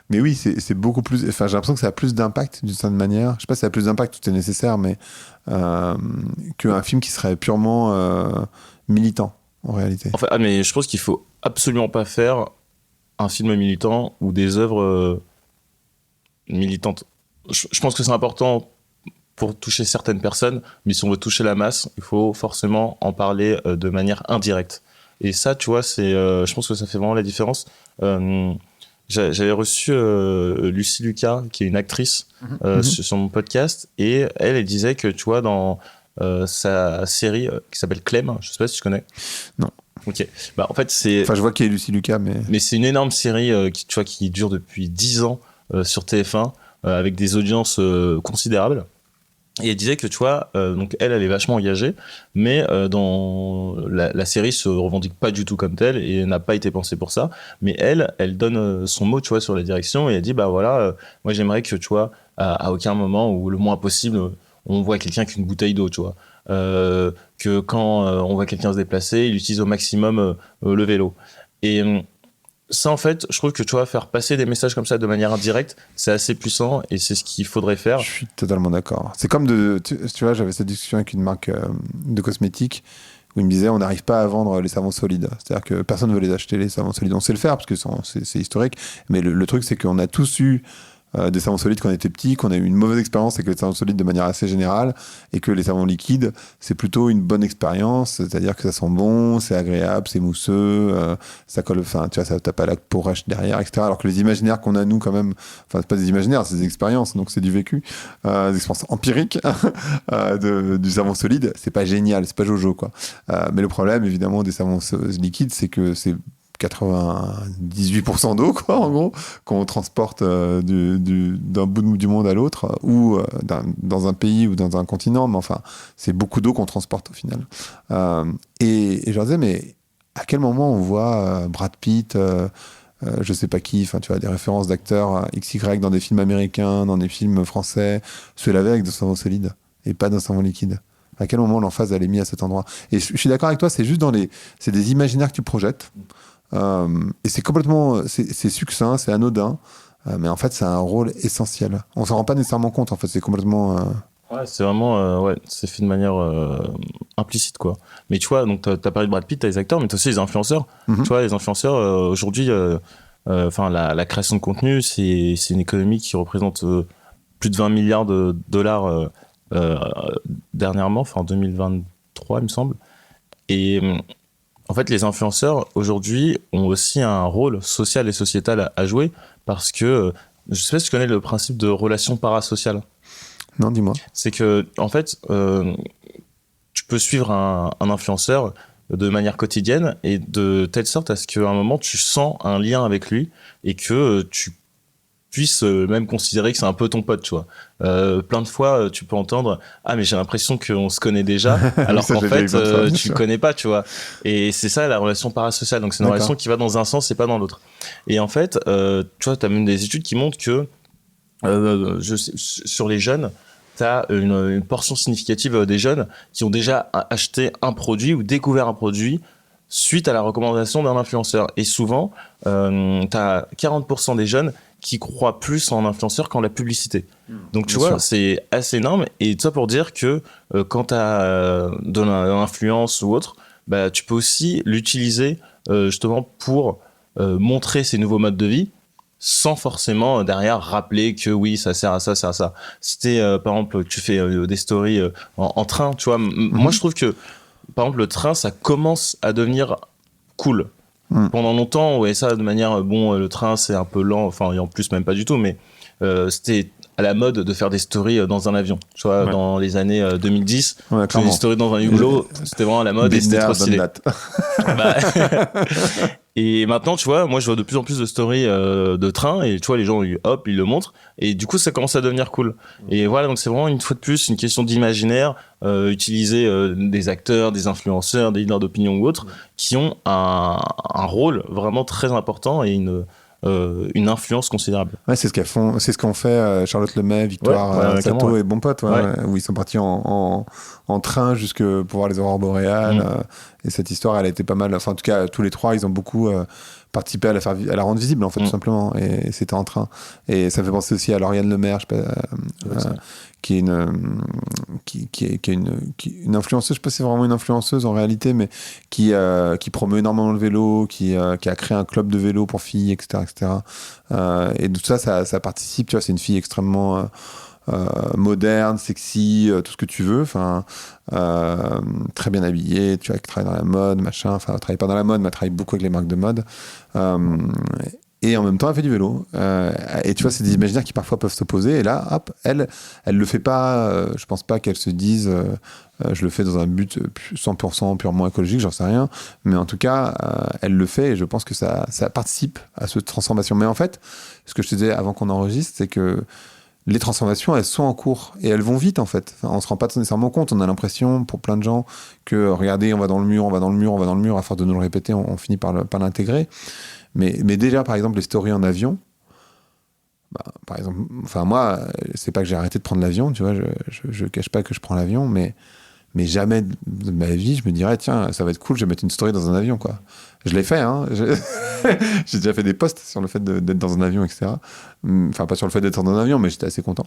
S1: mais oui, c'est beaucoup plus. Enfin, j'ai l'impression que ça a plus d'impact d'une certaine manière. Je sais pas si ça a plus d'impact, tout est nécessaire, mais qu'un film qui serait purement militant en réalité.
S2: En fait, mais je pense qu'il faut absolument pas faire un film militant ou des œuvres militantes. Je pense que c'est important pour toucher certaines personnes, mais si on veut toucher la masse, il faut forcément en parler de manière indirecte. Et ça, tu vois, je pense que ça fait vraiment la différence. J'avais reçu Lucie Lucas, qui est une actrice, sur mon podcast, et elle disait que, tu vois, dans sa série qui s'appelle Clem, je sais pas si tu connais.
S1: Non.
S2: Ok. Bah, en fait, c'est.
S1: Enfin, je vois qui est Lucie Lucas, mais.
S2: Mais c'est une énorme série tu vois, qui dure depuis 10 ans sur TF1, avec des audiences considérables. Et elle disait que, tu vois, donc elle est vachement engagée, mais dans la série se revendique pas du tout comme telle et n'a pas été pensée pour ça. Mais elle donne son mot, tu vois, sur la direction et elle dit, bah voilà, moi j'aimerais que, tu vois, à aucun moment ou le moins possible, on voit quelqu'un avec une bouteille d'eau, tu vois. Que quand on voit quelqu'un se déplacer, il utilise au maximum le vélo. Et ça, en fait, je trouve que, tu vois, faire passer des messages comme ça de manière indirecte, c'est assez puissant et c'est ce qu'il faudrait faire.
S1: Je suis totalement d'accord. C'est comme tu vois, j'avais cette discussion avec une marque de cosmétiques où il me disait on n'arrive pas à vendre les savons solides. C'est-à-dire que personne ne veut les acheter, les savons solides. On sait le faire parce que c'est historique, mais le truc, c'est qu'on a tous eu des savons solides quand on était petit, qu'on a eu une mauvaise expérience avec les savons solides de manière assez générale, et que les savons liquides, c'est plutôt une bonne expérience, c'est-à-dire que ça sent bon, c'est agréable, c'est mousseux, ça colle, enfin, tu vois, ça tape pas la peau rêche derrière, etc. Alors que les imaginaires qu'on a, nous, quand même, enfin, c'est pas des imaginaires, c'est des expériences, donc c'est du vécu, des expériences empiriques du savon solide, c'est pas génial, c'est pas jojo, quoi. Mais le problème, évidemment, des savons liquides, c'est que c'est 98% d'eau, quoi, en gros, qu'on transporte d'un bout du monde à l'autre, ou dans un pays ou dans un continent, mais enfin, c'est beaucoup d'eau qu'on transporte au final. Et je leur disais, mais à quel moment on voit Brad Pitt, je sais pas qui, enfin, tu vois, des références d'acteurs XY dans des films américains, dans des films français, se laver avec des savons solides et pas d'un savon liquide? À quel moment l'emphase elle est mise à cet endroit? Et je suis d'accord avec toi, c'est juste c'est des imaginaires que tu projettes. Et c'est complètement, c'est succinct, c'est anodin, mais en fait, c'est un rôle essentiel. On s'en rend pas nécessairement compte, en fait, c'est complètement.
S2: Ouais, c'est vraiment, ouais, c'est fait de manière implicite, quoi. Mais tu vois, donc t'as parlé de Brad Pitt, t'as les acteurs, mais t'as aussi les influenceurs. Tu vois, les influenceurs, aujourd'hui, enfin, la création de contenu, c'est une économie qui représente plus de 20 milliards de dollars dernièrement, enfin en 2023, il me semble. Et en fait, les influenceurs, aujourd'hui, ont aussi un rôle social et sociétal à jouer parce que, je sais pas si tu connais le principe de relation parasociale.
S1: Non, dis-moi.
S2: C'est que, en fait, tu peux suivre un influenceur de manière quotidienne et de telle sorte à ce qu'à un moment, tu sens un lien avec lui et que tu puisses même considérer que c'est un peu ton pote, tu vois. Plein de fois, tu peux entendre « Ah, mais j'ai l'impression qu'on se connaît déjà », alors
S1: ça,
S2: qu'en fait, tu
S1: sûr.
S2: connais pas, tu vois. Et c'est ça, la relation parasociale. Donc, c'est une relation qui va dans un sens et pas dans l'autre. Et en fait, tu vois, t'as même des études qui montrent que sur les jeunes, t'as une portion significative des jeunes qui ont déjà acheté un produit ou découvert un produit suite à la recommandation d'un influenceur. Et souvent, t'as 40% des jeunes qui croient plus en influenceur qu'en la publicité. Donc tu vois, c'est assez énorme. Et tout ça pour dire que quand t'as de l'influence ou autre, bah, tu peux aussi l'utiliser justement pour montrer ces nouveaux modes de vie sans forcément derrière rappeler que oui, ça sert à ça, ça sert à ça. Si t'es, par exemple, tu fais des stories en train, tu vois, moi je trouve que par exemple, le train, ça commence à devenir cool. Pendant longtemps, on voyait ça de manière, le train, c'est un peu lent, enfin, et en plus, même pas du tout, mais c'était à la mode de faire des stories dans un avion. Tu vois, dans les années 2010, faire des stories dans un hublot, c'était vraiment à la mode et c'était trop stylé. Bah, et maintenant, tu vois, moi, je vois de plus en plus de stories de train et tu vois, les gens, hop, ils le montrent. Et du coup, ça commence à devenir cool. Et voilà, donc c'est vraiment une fois de plus une question d'imaginaire, utiliser des acteurs, des influenceurs, des leaders d'opinion ou autres, qui ont un rôle vraiment très important et une influence considérable.
S1: Ouais, c'est ce qu'ont fait Charlotte Lemay, Victoire Sato et Bon Pote, où ils sont partis en train jusque pour voir les aurores boréales. Et cette histoire, elle a été pas mal. Enfin, en tout cas, tous les trois, ils ont beaucoup participé à la rendre visible, en fait, tout simplement. Et c'était en train. Et ça me fait penser aussi à Lauriane Lemaire, je sais pas, qui est une influenceuse, je sais pas si c'est vraiment une influenceuse en réalité, mais qui promeut énormément le vélo, qui a créé un club de vélo pour filles, etc., etc. Et tout ça participe, tu vois, c'est une fille extrêmement moderne, sexy, tout ce que tu veux, enfin, très bien habillée, tu vois, qui travaille dans la mode, machin, enfin, elle travaille pas dans la mode, mais elle travaille beaucoup avec les marques de mode. Et en même temps, elle fait du vélo. Et tu vois, c'est des imaginaires qui parfois peuvent s'opposer. Et là, hop, elle le fait pas. Je pense pas qu'elle se dise, je le fais dans un but 100% purement écologique, j'en sais rien. Mais en tout cas, elle le fait et je pense que ça participe à cette transformation. Mais en fait, ce que je te disais avant qu'on enregistre, c'est que les transformations, elles sont en cours et elles vont vite en fait. Enfin, on se rend pas nécessairement compte. On a l'impression, pour plein de gens, que regardez, on va dans le mur, à force de nous le répéter, on finit par l'intégrer. Mais déjà, par exemple, les stories en avion, par exemple, enfin moi, c'est pas que j'ai arrêté de prendre l'avion, tu vois, je cache pas que je prends l'avion, mais jamais de ma vie, je me dirais, tiens, ça va être cool, je vais mettre une story dans un avion, quoi. Je l'ai fait, hein. J'ai déjà fait des posts sur le fait d'être dans un avion, etc. Enfin, pas sur le fait d'être dans un avion, mais j'étais assez content.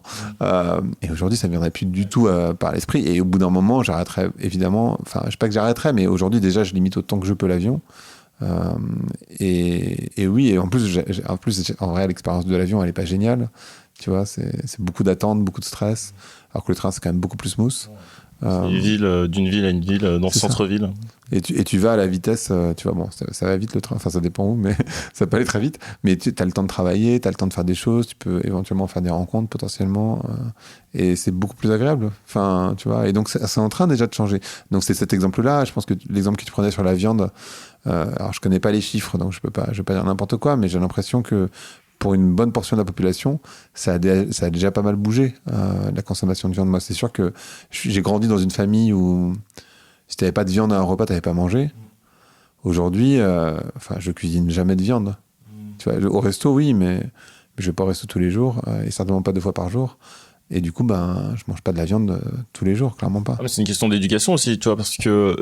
S1: Et aujourd'hui, ça ne viendrait plus du tout par l'esprit. Et au bout d'un moment, j'arrêterais, évidemment. Enfin, je sais pas que j'arrêterais, mais aujourd'hui, déjà, je limite autant que je peux l'avion. Et oui, et en plus, en vrai, l'expérience de l'avion, elle est pas géniale. Tu vois, c'est beaucoup d'attente, beaucoup de stress. Alors que le train, c'est quand même beaucoup plus smooth.
S2: D'une ville à une ville, dans le centre-ville.
S1: Et tu vas à la vitesse, tu vois, bon, ça va vite le train, enfin ça dépend où, mais ça peut aller très vite. Mais tu as le temps de travailler, tu as le temps de faire des choses, tu peux éventuellement faire des rencontres potentiellement, et c'est beaucoup plus agréable. Enfin, tu vois, et donc c'est en train déjà de changer. Donc c'est cet exemple-là, je pense que l'exemple que tu prenais sur la viande, alors je connais pas les chiffres, donc je vais pas dire n'importe quoi, mais j'ai l'impression que pour une bonne portion de la population, ça a déjà pas mal bougé, la consommation de viande. Moi, c'est sûr que j'ai grandi dans une famille où si t'avais pas de viande à un repas, t'avais pas mangé. Aujourd'hui, je cuisine jamais de viande. Tu vois, au resto, oui, mais je vais pas au resto tous les jours, et certainement pas 2 fois par jour. Et du coup, je mange pas de la viande tous les jours, clairement pas.
S2: Ah, mais c'est une question d'éducation aussi, tu vois, parce que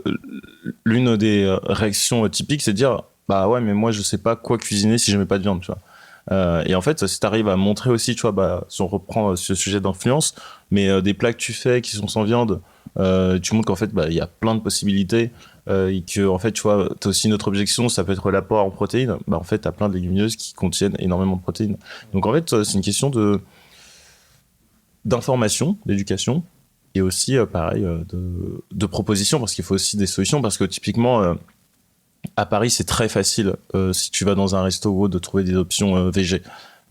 S2: l'une des réactions typiques, c'est de dire, bah ouais, mais moi, je sais pas quoi cuisiner si je mets pas de viande, tu vois. Et en fait, si tu arrives à montrer aussi, tu vois, si on reprend ce sujet d'influence, mais des plats que tu fais qui sont sans viande, tu montres qu'en fait, il y a plein de possibilités, et que, en fait, tu vois, t'as aussi une autre objection, ça peut être l'apport en protéines. En fait, t'as plein de légumineuses qui contiennent énormément de protéines. Donc, en fait, c'est une question d'information, d'éducation, et aussi, pareil, de proposition, parce qu'il faut aussi des solutions, parce que typiquement, à Paris, c'est très facile, si tu vas dans un resto ou autre, de trouver des options végé.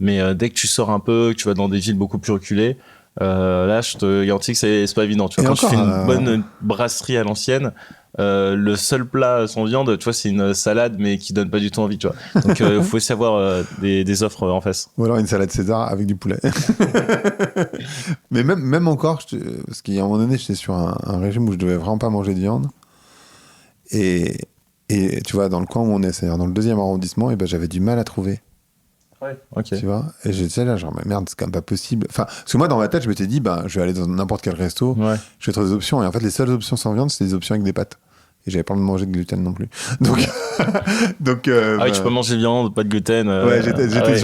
S2: Mais dès que tu sors un peu, que tu vas dans des villes beaucoup plus reculées, là, je te garantis que c'est pas évident. Tu vois, quand tu fais une bonne brasserie à l'ancienne, le seul plat sans viande, tu vois, c'est une salade, mais qui donne pas du tout envie, tu vois. Donc, il faut aussi avoir des offres en face.
S1: Ou alors une salade César avec du poulet. Mais même encore, parce qu'à un moment donné, j'étais sur un régime où je devais vraiment pas manger de viande. Et tu vois, dans le coin où on est, c'est-à-dire dans le 2e arrondissement, et j'avais du mal à trouver.
S2: Ouais, ok.
S1: Tu vois, et j'étais là, genre, mais merde, c'est quand même pas possible. Enfin, parce que moi, dans ma tête, je m'étais dit, je vais aller dans n'importe quel resto, je vais trouver des options. Et en fait, les seules options sans viande, c'est des options avec des pâtes. et j'avais pas envie de manger de gluten non plus. Donc,
S2: Ah oui, tu peux manger viande, pas de gluten.
S1: Ouais, j'étais
S2: ouais.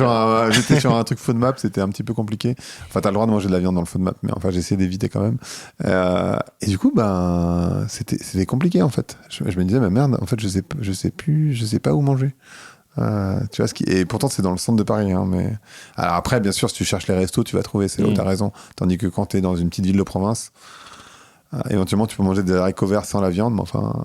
S1: sur un truc FODMAP, c'était un petit peu compliqué. Enfin, t'as le droit de manger de la viande dans le FODMAP, mais enfin, j'essayais d'éviter quand même. Et du coup, ben, c'était compliqué en fait. Je me disais, mais merde, en fait, je sais pas où manger. Tu vois et pourtant c'est dans le centre de Paris, hein, mais alors après, bien sûr, si tu cherches les restos, tu vas trouver. C'est là où t'as raison. Tandis que quand t'es dans une petite ville de province, éventuellement, tu peux manger des haricots verts sans la viande, mais enfin,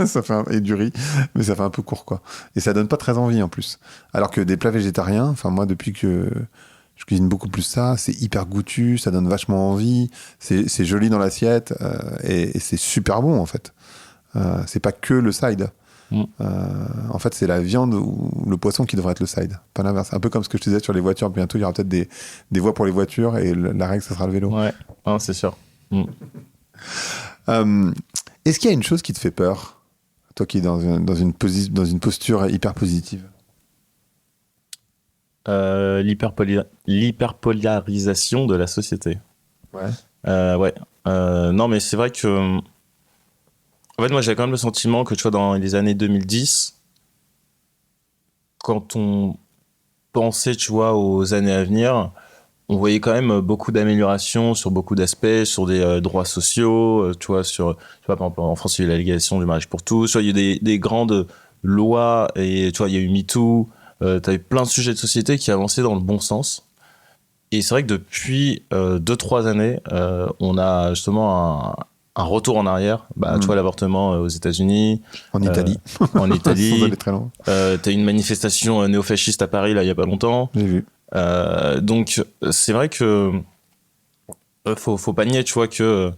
S1: ça fait et du riz, mais ça fait un peu court, quoi. Et ça donne pas très envie, en plus. Alors que des plats végétariens, enfin, moi, depuis que je cuisine beaucoup plus ça, c'est hyper goûtu, ça donne vachement envie, c'est joli dans l'assiette, et c'est super bon, en fait. C'est pas que le side. En fait, c'est la viande ou le poisson qui devrait être le side, pas l'inverse. Un peu comme ce que je te disais sur les voitures. Bientôt, il y aura peut-être des voies pour les voitures, et la règle, ça sera le vélo.
S2: Ouais, non, c'est sûr.
S1: Est-ce qu'il y a une chose qui te fait peur, toi qui es dans une posture hyper positive?
S2: L'hyperpolarisation de la société.
S1: Ouais.
S2: Ouais. Non, mais c'est vrai que... En fait, moi, j'ai quand même le sentiment que, tu vois, dans les années 2010, quand on pensait, tu vois, aux années à venir, on voyait quand même beaucoup d'améliorations sur beaucoup d'aspects, sur des droits sociaux, tu vois, tu vois, par exemple, en France, il y a eu la légalisation du mariage pour tous, tu vois, il y a eu des grandes lois, et tu vois, il y a eu MeToo, t'as eu plein de sujets de société qui avançaient dans le bon sens. Et c'est vrai que depuis 2-3 années, on a justement un retour en arrière. Tu vois, l'avortement aux États-Unis.
S1: En Italie.
S2: En Italie.
S1: Sans aller très loin.
S2: T'as une manifestation néo-fasciste à Paris, là, il y a pas longtemps.
S1: J'ai vu.
S2: Donc, c'est vrai que faut pas nier, tu vois, que...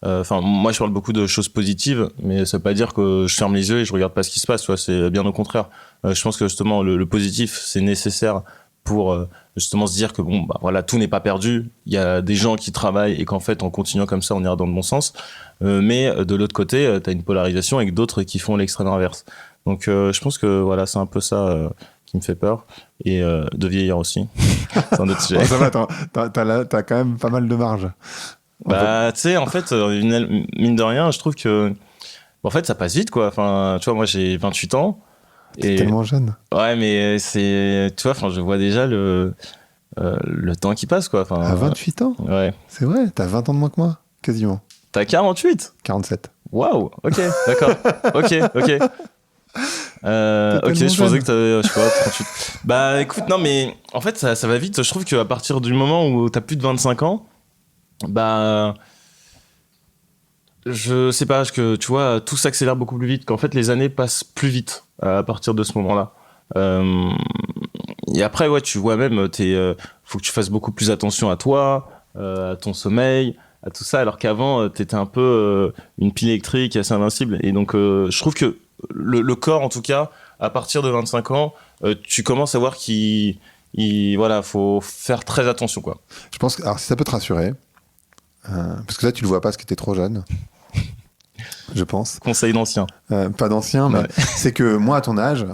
S2: Enfin, moi, je parle beaucoup de choses positives, mais ça veut pas dire que je ferme les yeux et je regarde pas ce qui se passe, tu vois, c'est bien au contraire. Je pense que justement, le positif, c'est nécessaire pour justement se dire que bon, bah voilà, tout n'est pas perdu. Il y a des gens qui travaillent et qu'en fait, en continuant comme ça, on ira dans le bon sens. Mais de l'autre côté, t'as une polarisation avec d'autres qui font l'extrême inverse. Donc, je pense que voilà, c'est un peu ça qui me fait peur. Et de vieillir aussi. C'est un autre sujet.
S1: Bon, ça va, t'as quand même pas mal de marge.
S2: Tu sais, en fait, mine de rien, je trouve que en fait, ça passe vite, quoi. Enfin, tu vois, moi, j'ai 28 ans.
S1: T'es tellement jeune.
S2: Ouais, mais c'est... Tu vois, enfin, je vois déjà le temps qui passe, quoi. Enfin,
S1: à 28 ans?
S2: Ouais.
S1: C'est vrai, t'as 20 ans de moins que moi, quasiment.
S2: T'as 48?
S1: 47.
S2: Waouh, ok, d'accord. Ok. Ok, je pensais que t'avais, je sais pas, 38. Bah, écoute, non, mais en fait, ça va vite. Je trouve qu'à partir du moment où t'as plus de 25 ans, bah... Je sais pas, que tu vois, tout s'accélère beaucoup plus vite, qu'en fait les années passent plus vite à partir de ce moment-là. Et après, ouais, tu vois même, faut que tu fasses beaucoup plus attention à toi, à ton sommeil, à tout ça, alors qu'avant, t'étais un peu une pile électrique assez invincible. Et donc, je trouve que le corps, en tout cas, à partir de 25 ans, tu commences à voir voilà, faut faire très attention, quoi.
S1: Je pense que, alors si ça peut te rassurer, parce que là tu le vois pas parce que t'es trop jeune. Je pense.
S2: Conseil d'ancien.
S1: Pas d'ancien, mais c'est que moi, à ton âge,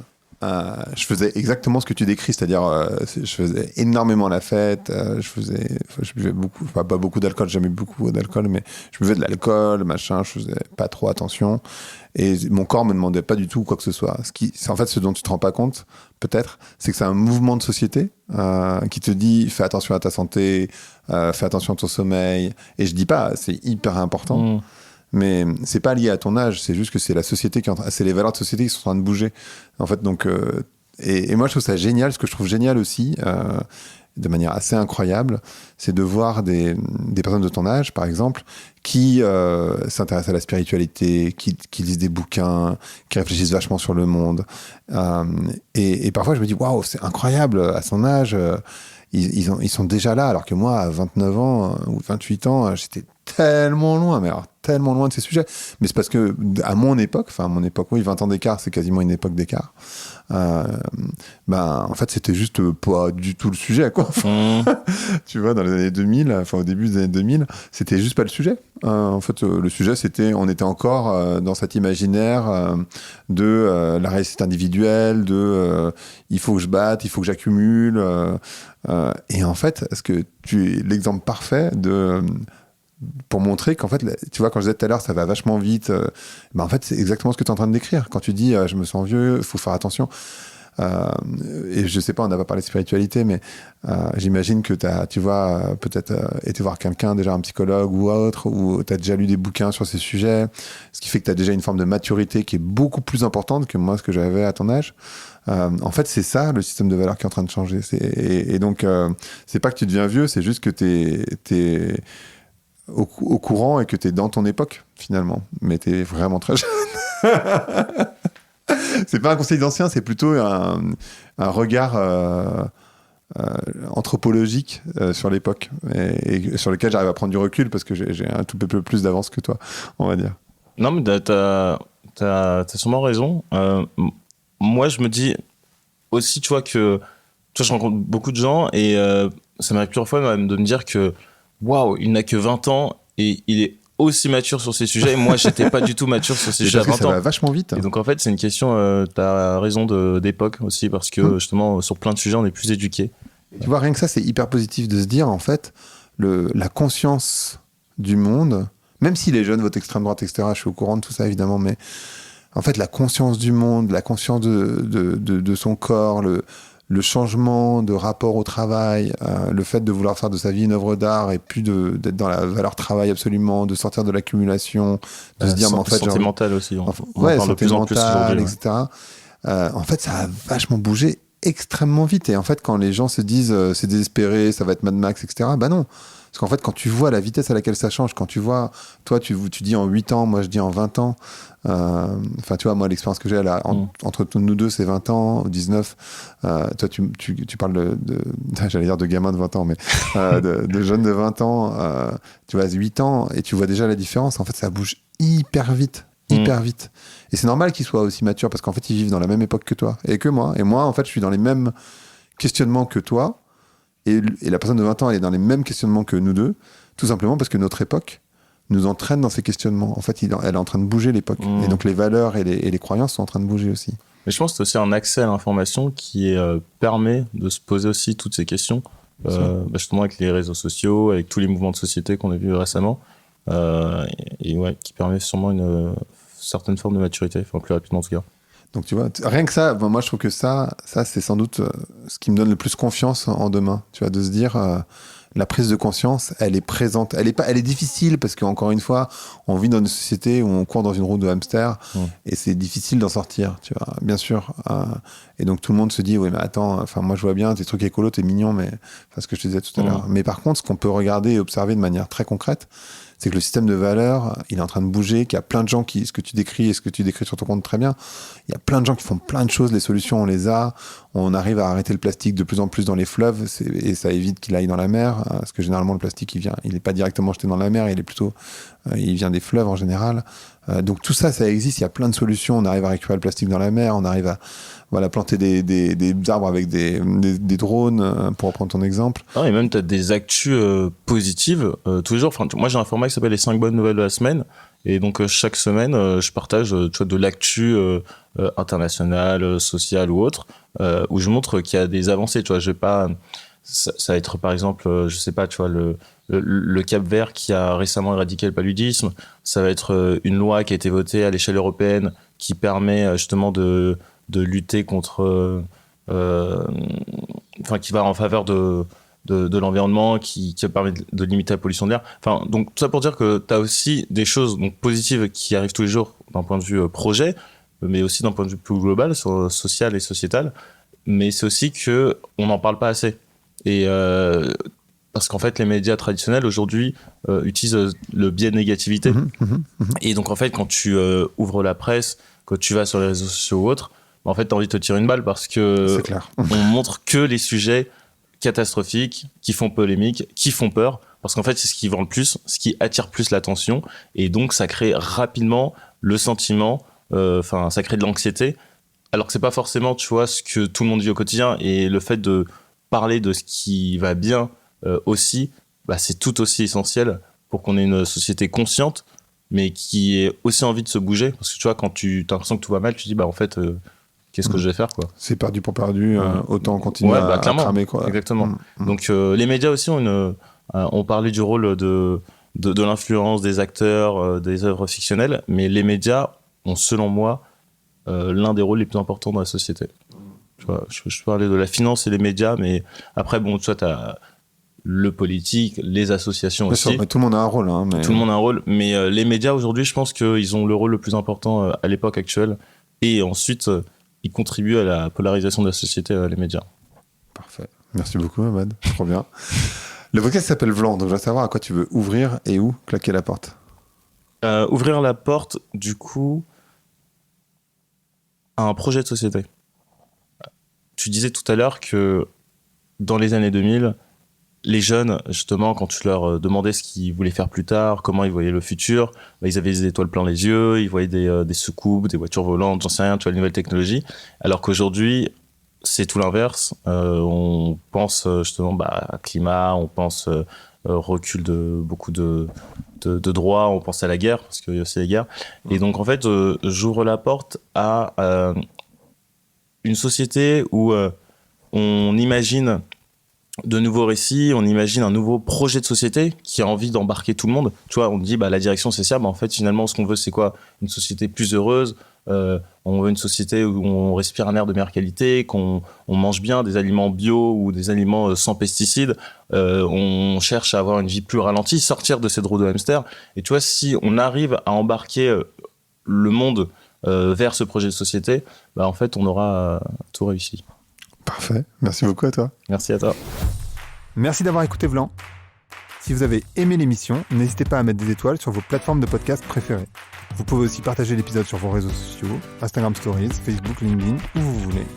S1: je faisais exactement ce que tu décris, c'est-à-dire je faisais énormément la fête, je buvais beaucoup, enfin pas beaucoup d'alcool, j'ai jamais bu beaucoup d'alcool, mais je buvais de l'alcool, machin, je faisais pas trop attention, et mon corps me demandait pas du tout quoi que ce soit. C'est en fait ce dont tu te rends pas compte, peut-être, c'est que c'est un mouvement de société qui te dit fais attention à ta santé, fais attention à ton sommeil, et je dis pas, c'est hyper important. Mais c'est pas lié à ton âge, c'est juste que c'est la société c'est les valeurs de société qui sont en train de bouger. En fait, donc, et moi je trouve ça génial. Ce que je trouve génial aussi, de manière assez incroyable, c'est de voir des personnes de ton âge, par exemple, qui s'intéressent à la spiritualité, qui lisent des bouquins, qui réfléchissent vachement sur le monde. Et parfois je me dis, waouh, c'est incroyable, à son âge, ils sont déjà là, alors que moi, à 29 ans ou 28 ans, j'étais tellement loin, mais alors tellement loin de ces sujets. Mais c'est parce que, à mon époque, oui, 20 ans d'écart, c'est quasiment une époque d'écart. En fait, c'était juste pas du tout le sujet, quoi. Tu vois, dans les années 2000, enfin, au début des années 2000, c'était juste pas le sujet. En fait, le sujet, on était encore dans cet imaginaire de la réussite individuelle, il faut que je batte, il faut que j'accumule. Et en fait, est-ce que tu es l'exemple parfait pour montrer qu'en fait, tu vois, quand je disais tout à l'heure, ça va vachement vite. En fait, c'est exactement ce que tu es en train de décrire. Quand tu dis, je me sens vieux, il faut faire attention. Et je sais pas, on n'a pas parlé de spiritualité, mais j'imagine que tu vois, peut-être été voir quelqu'un, déjà un psychologue ou autre, ou tu as déjà lu des bouquins sur ces sujets, ce qui fait que tu as déjà une forme de maturité qui est beaucoup plus importante que moi, ce que j'avais à ton âge. En fait, c'est ça le système de valeurs qui est en train de changer. Et donc, c'est pas que tu deviens vieux, c'est juste que t'es au courant et que t'es dans ton époque, finalement. Mais t'es vraiment très jeune. C'est pas un conseil d'ancien, c'est plutôt un regard anthropologique sur l'époque et sur lequel j'arrive à prendre du recul parce que j'ai un tout peu plus d'avance que toi, on va dire.
S2: Non, mais t'as sûrement raison. Moi, je me dis aussi, tu vois, que tu vois, je rencontre beaucoup de gens et ça m'arrive plusieurs fois même de me dire que waouh, il n'a que 20 ans et il est aussi mature sur ces sujets. Et moi, j'étais pas du tout mature sur ces sujets à 20 ans.
S1: Ça va vachement vite.
S2: Et donc, en fait, c'est une question, t'as raison d'époque aussi parce que justement, sur plein de sujets, on est plus éduqués.
S1: Tu vois, rien que ça, c'est hyper positif de se dire, en fait, la conscience du monde, même si les jeunes votent extrême droite, etc., je suis au courant de tout ça, évidemment, mais en fait, la conscience du monde, la conscience de son corps, le changement de rapport au travail, le fait de vouloir faire de sa vie une œuvre d'art et plus d'être dans la valeur travail absolument, de sortir de l'accumulation, de se dire, mais en fait...
S2: Santé mentale aussi.
S1: Ouais, santé mentale, etc. En fait, ça a vachement bougé extrêmement vite. Et en fait, quand les gens se disent c'est désespéré, ça va être Mad Max, etc., bah non. Parce qu'en fait, quand tu vois la vitesse à laquelle ça change, quand tu vois, toi, tu dis en 8 ans, moi, je dis en 20 ans. Enfin, tu vois, moi, l'expérience que j'ai entre nous deux, c'est 20 ans, 19. Toi, tu parles j'allais dire de gamins de 20 ans, mais de jeunes de 20 ans. Tu vois, 8 ans, et tu vois déjà la différence. En fait, ça bouge hyper vite. Hyper vite. Et c'est normal qu'ils soient aussi matures, parce qu'en fait, ils vivent dans la même époque que toi et que moi. Et moi, en fait, je suis dans les mêmes questionnements que toi. Et la personne de 20 ans, elle est dans les mêmes questionnements que nous deux, tout simplement parce que notre époque nous entraîne dans ces questionnements. En fait, elle est en train de bouger, l'époque. Et donc, les valeurs et les croyances sont en train de bouger aussi.
S2: Mais je pense que c'est aussi un accès à l'information qui permet de se poser aussi toutes ces questions, justement avec les réseaux sociaux, avec tous les mouvements de société qu'on a vus récemment, et ouais, qui permet sûrement une certaine forme de maturité, enfin plus rapidement en tout cas.
S1: Donc tu vois, rien que ça, moi je trouve que ça c'est sans doute ce qui me donne le plus confiance en demain. Tu vois, de se dire la prise de conscience, elle est présente, elle est difficile parce qu'encore une fois, on vit dans une société où on court dans une roue de hamster et c'est difficile d'en sortir. Tu vois, bien sûr. Et donc tout le monde se dit oui mais attends, enfin moi je vois bien tes trucs écolos, t'es mignon, mais enfin ce que je te disais tout à l'heure. Mais par contre, ce qu'on peut regarder et observer de manière très concrète, c'est que le système de valeurs, il est en train de bouger, qu'il y a plein de gens ce que tu décris et ce que tu décris sur ton compte très bien, il y a plein de gens qui font plein de choses, les solutions on les a, on arrive à arrêter le plastique de plus en plus dans les fleuves et ça évite qu'il aille dans la mer, parce que généralement le plastique il n'est pas directement jeté dans la mer, il vient des fleuves en général. Donc tout ça existe, il y a plein de solutions, on arrive à récupérer le plastique dans la mer, on arrive à planter des arbres avec des drones, pour reprendre ton exemple.
S2: Ah, et même tu as des actus positives tous les jours. Enfin, moi j'ai un format qui s'appelle les 5 bonnes nouvelles de la semaine, et donc chaque semaine je partage tu vois, de l'actu internationale, sociale ou autre, où je montre qu'il y a des avancées. Tu vois, je vais pas... Ça va être par exemple, je sais pas, tu vois, le Cap-Vert qui a récemment éradiqué le paludisme. Ça va être une loi qui a été votée à l'échelle européenne qui permet justement de lutter contre... enfin, qui va en faveur de l'environnement, qui permet de limiter la pollution de l'air. Enfin, donc tout ça pour dire que tu as aussi des choses donc, positives qui arrivent tous les jours d'un point de vue projet, mais aussi d'un point de vue plus global, social et sociétal. Mais c'est aussi qu'on n'en parle pas assez. Et parce qu'en fait, les médias traditionnels aujourd'hui utilisent le biais de négativité. Et donc en fait, quand tu ouvres la presse, quand tu vas sur les réseaux sociaux ou autres, en fait, t'as envie de te tirer une balle parce que
S1: c'est clair.
S2: On montre que les sujets catastrophiques, qui font polémique, qui font peur, parce qu'en fait, c'est ce qui vend le plus, ce qui attire plus l'attention, et donc ça crée rapidement le sentiment, ça crée de l'anxiété, alors que c'est pas forcément, tu vois, ce que tout le monde vit au quotidien, et le fait de parler de ce qui va bien aussi, c'est tout aussi essentiel pour qu'on ait une société consciente, mais qui ait aussi envie de se bouger, parce que tu vois, quand tu as l'impression que tout va mal, tu te dis, en fait... qu'est-ce que je vais faire, quoi.
S1: C'est perdu pour perdu, autant continuer à cramer, quoi.
S2: Exactement. Donc les médias aussi on parlait du rôle de l'influence des acteurs, des œuvres fictionnelles, mais les médias ont, selon moi, l'un des rôles les plus importants dans la société. Tu vois, je parlais de la finance et les médias, mais après, bon, tu vois, t'as le politique, les associations
S1: Bien
S2: aussi.
S1: sûr, tout le monde a un rôle. Hein, mais...
S2: Tout le monde a un rôle, mais les médias aujourd'hui, je pense qu'ils ont le rôle le plus important à l'époque actuelle. Et ensuite, ils contribuent à la polarisation de la société, les médias.
S1: Parfait. Merci beaucoup, Ahmad. Trop bien. Le podcast s'appelle Vlan, donc je dois savoir à quoi tu veux ouvrir et où claquer la porte.
S2: Ouvrir la porte, du coup, à un projet de société. Tu disais tout à l'heure que dans les années 2000, les jeunes, justement, quand tu leur demandais ce qu'ils voulaient faire plus tard, comment ils voyaient le futur, bah, ils avaient des étoiles plein les yeux, ils voyaient des soucoupes, des voitures volantes, j'en sais rien, tu vois, les nouvelles technologies. Alors qu'aujourd'hui, c'est tout l'inverse. On pense justement à climat, on pense recul de beaucoup de droits, on pense à la guerre, parce qu'il y a aussi la guerre. Et donc, en fait, j'ouvre la porte à une société où on imagine de nouveaux récits, on imagine un nouveau projet de société qui a envie d'embarquer tout le monde. Tu vois, on dit la direction c'est ça, en fait finalement ce qu'on veut c'est quoi ? Une société plus heureuse, on veut une société où on respire un air de meilleure qualité, qu'on mange bien des aliments bio ou des aliments sans pesticides, on cherche à avoir une vie plus ralentie, sortir de cette roue de hamster. Et tu vois, si on arrive à embarquer le monde vers ce projet de société, en fait on aura tout réussi.
S1: Parfait, merci beaucoup à toi.
S2: Merci à toi.
S1: Merci d'avoir écouté Vlan. Si vous avez aimé l'émission, n'hésitez pas à mettre des étoiles sur vos plateformes de podcast préférées. Vous pouvez aussi partager l'épisode sur vos réseaux sociaux, Instagram Stories, Facebook, LinkedIn, où vous voulez.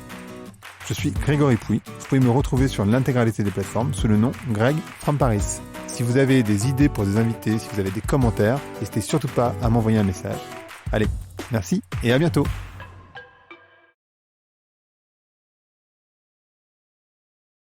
S1: Je suis Grégory Pouy, vous pouvez me retrouver sur l'intégralité des plateformes sous le nom Greg from Paris. Si vous avez des idées pour des invités, si vous avez des commentaires, n'hésitez surtout pas à m'envoyer un message. Allez, merci et à bientôt.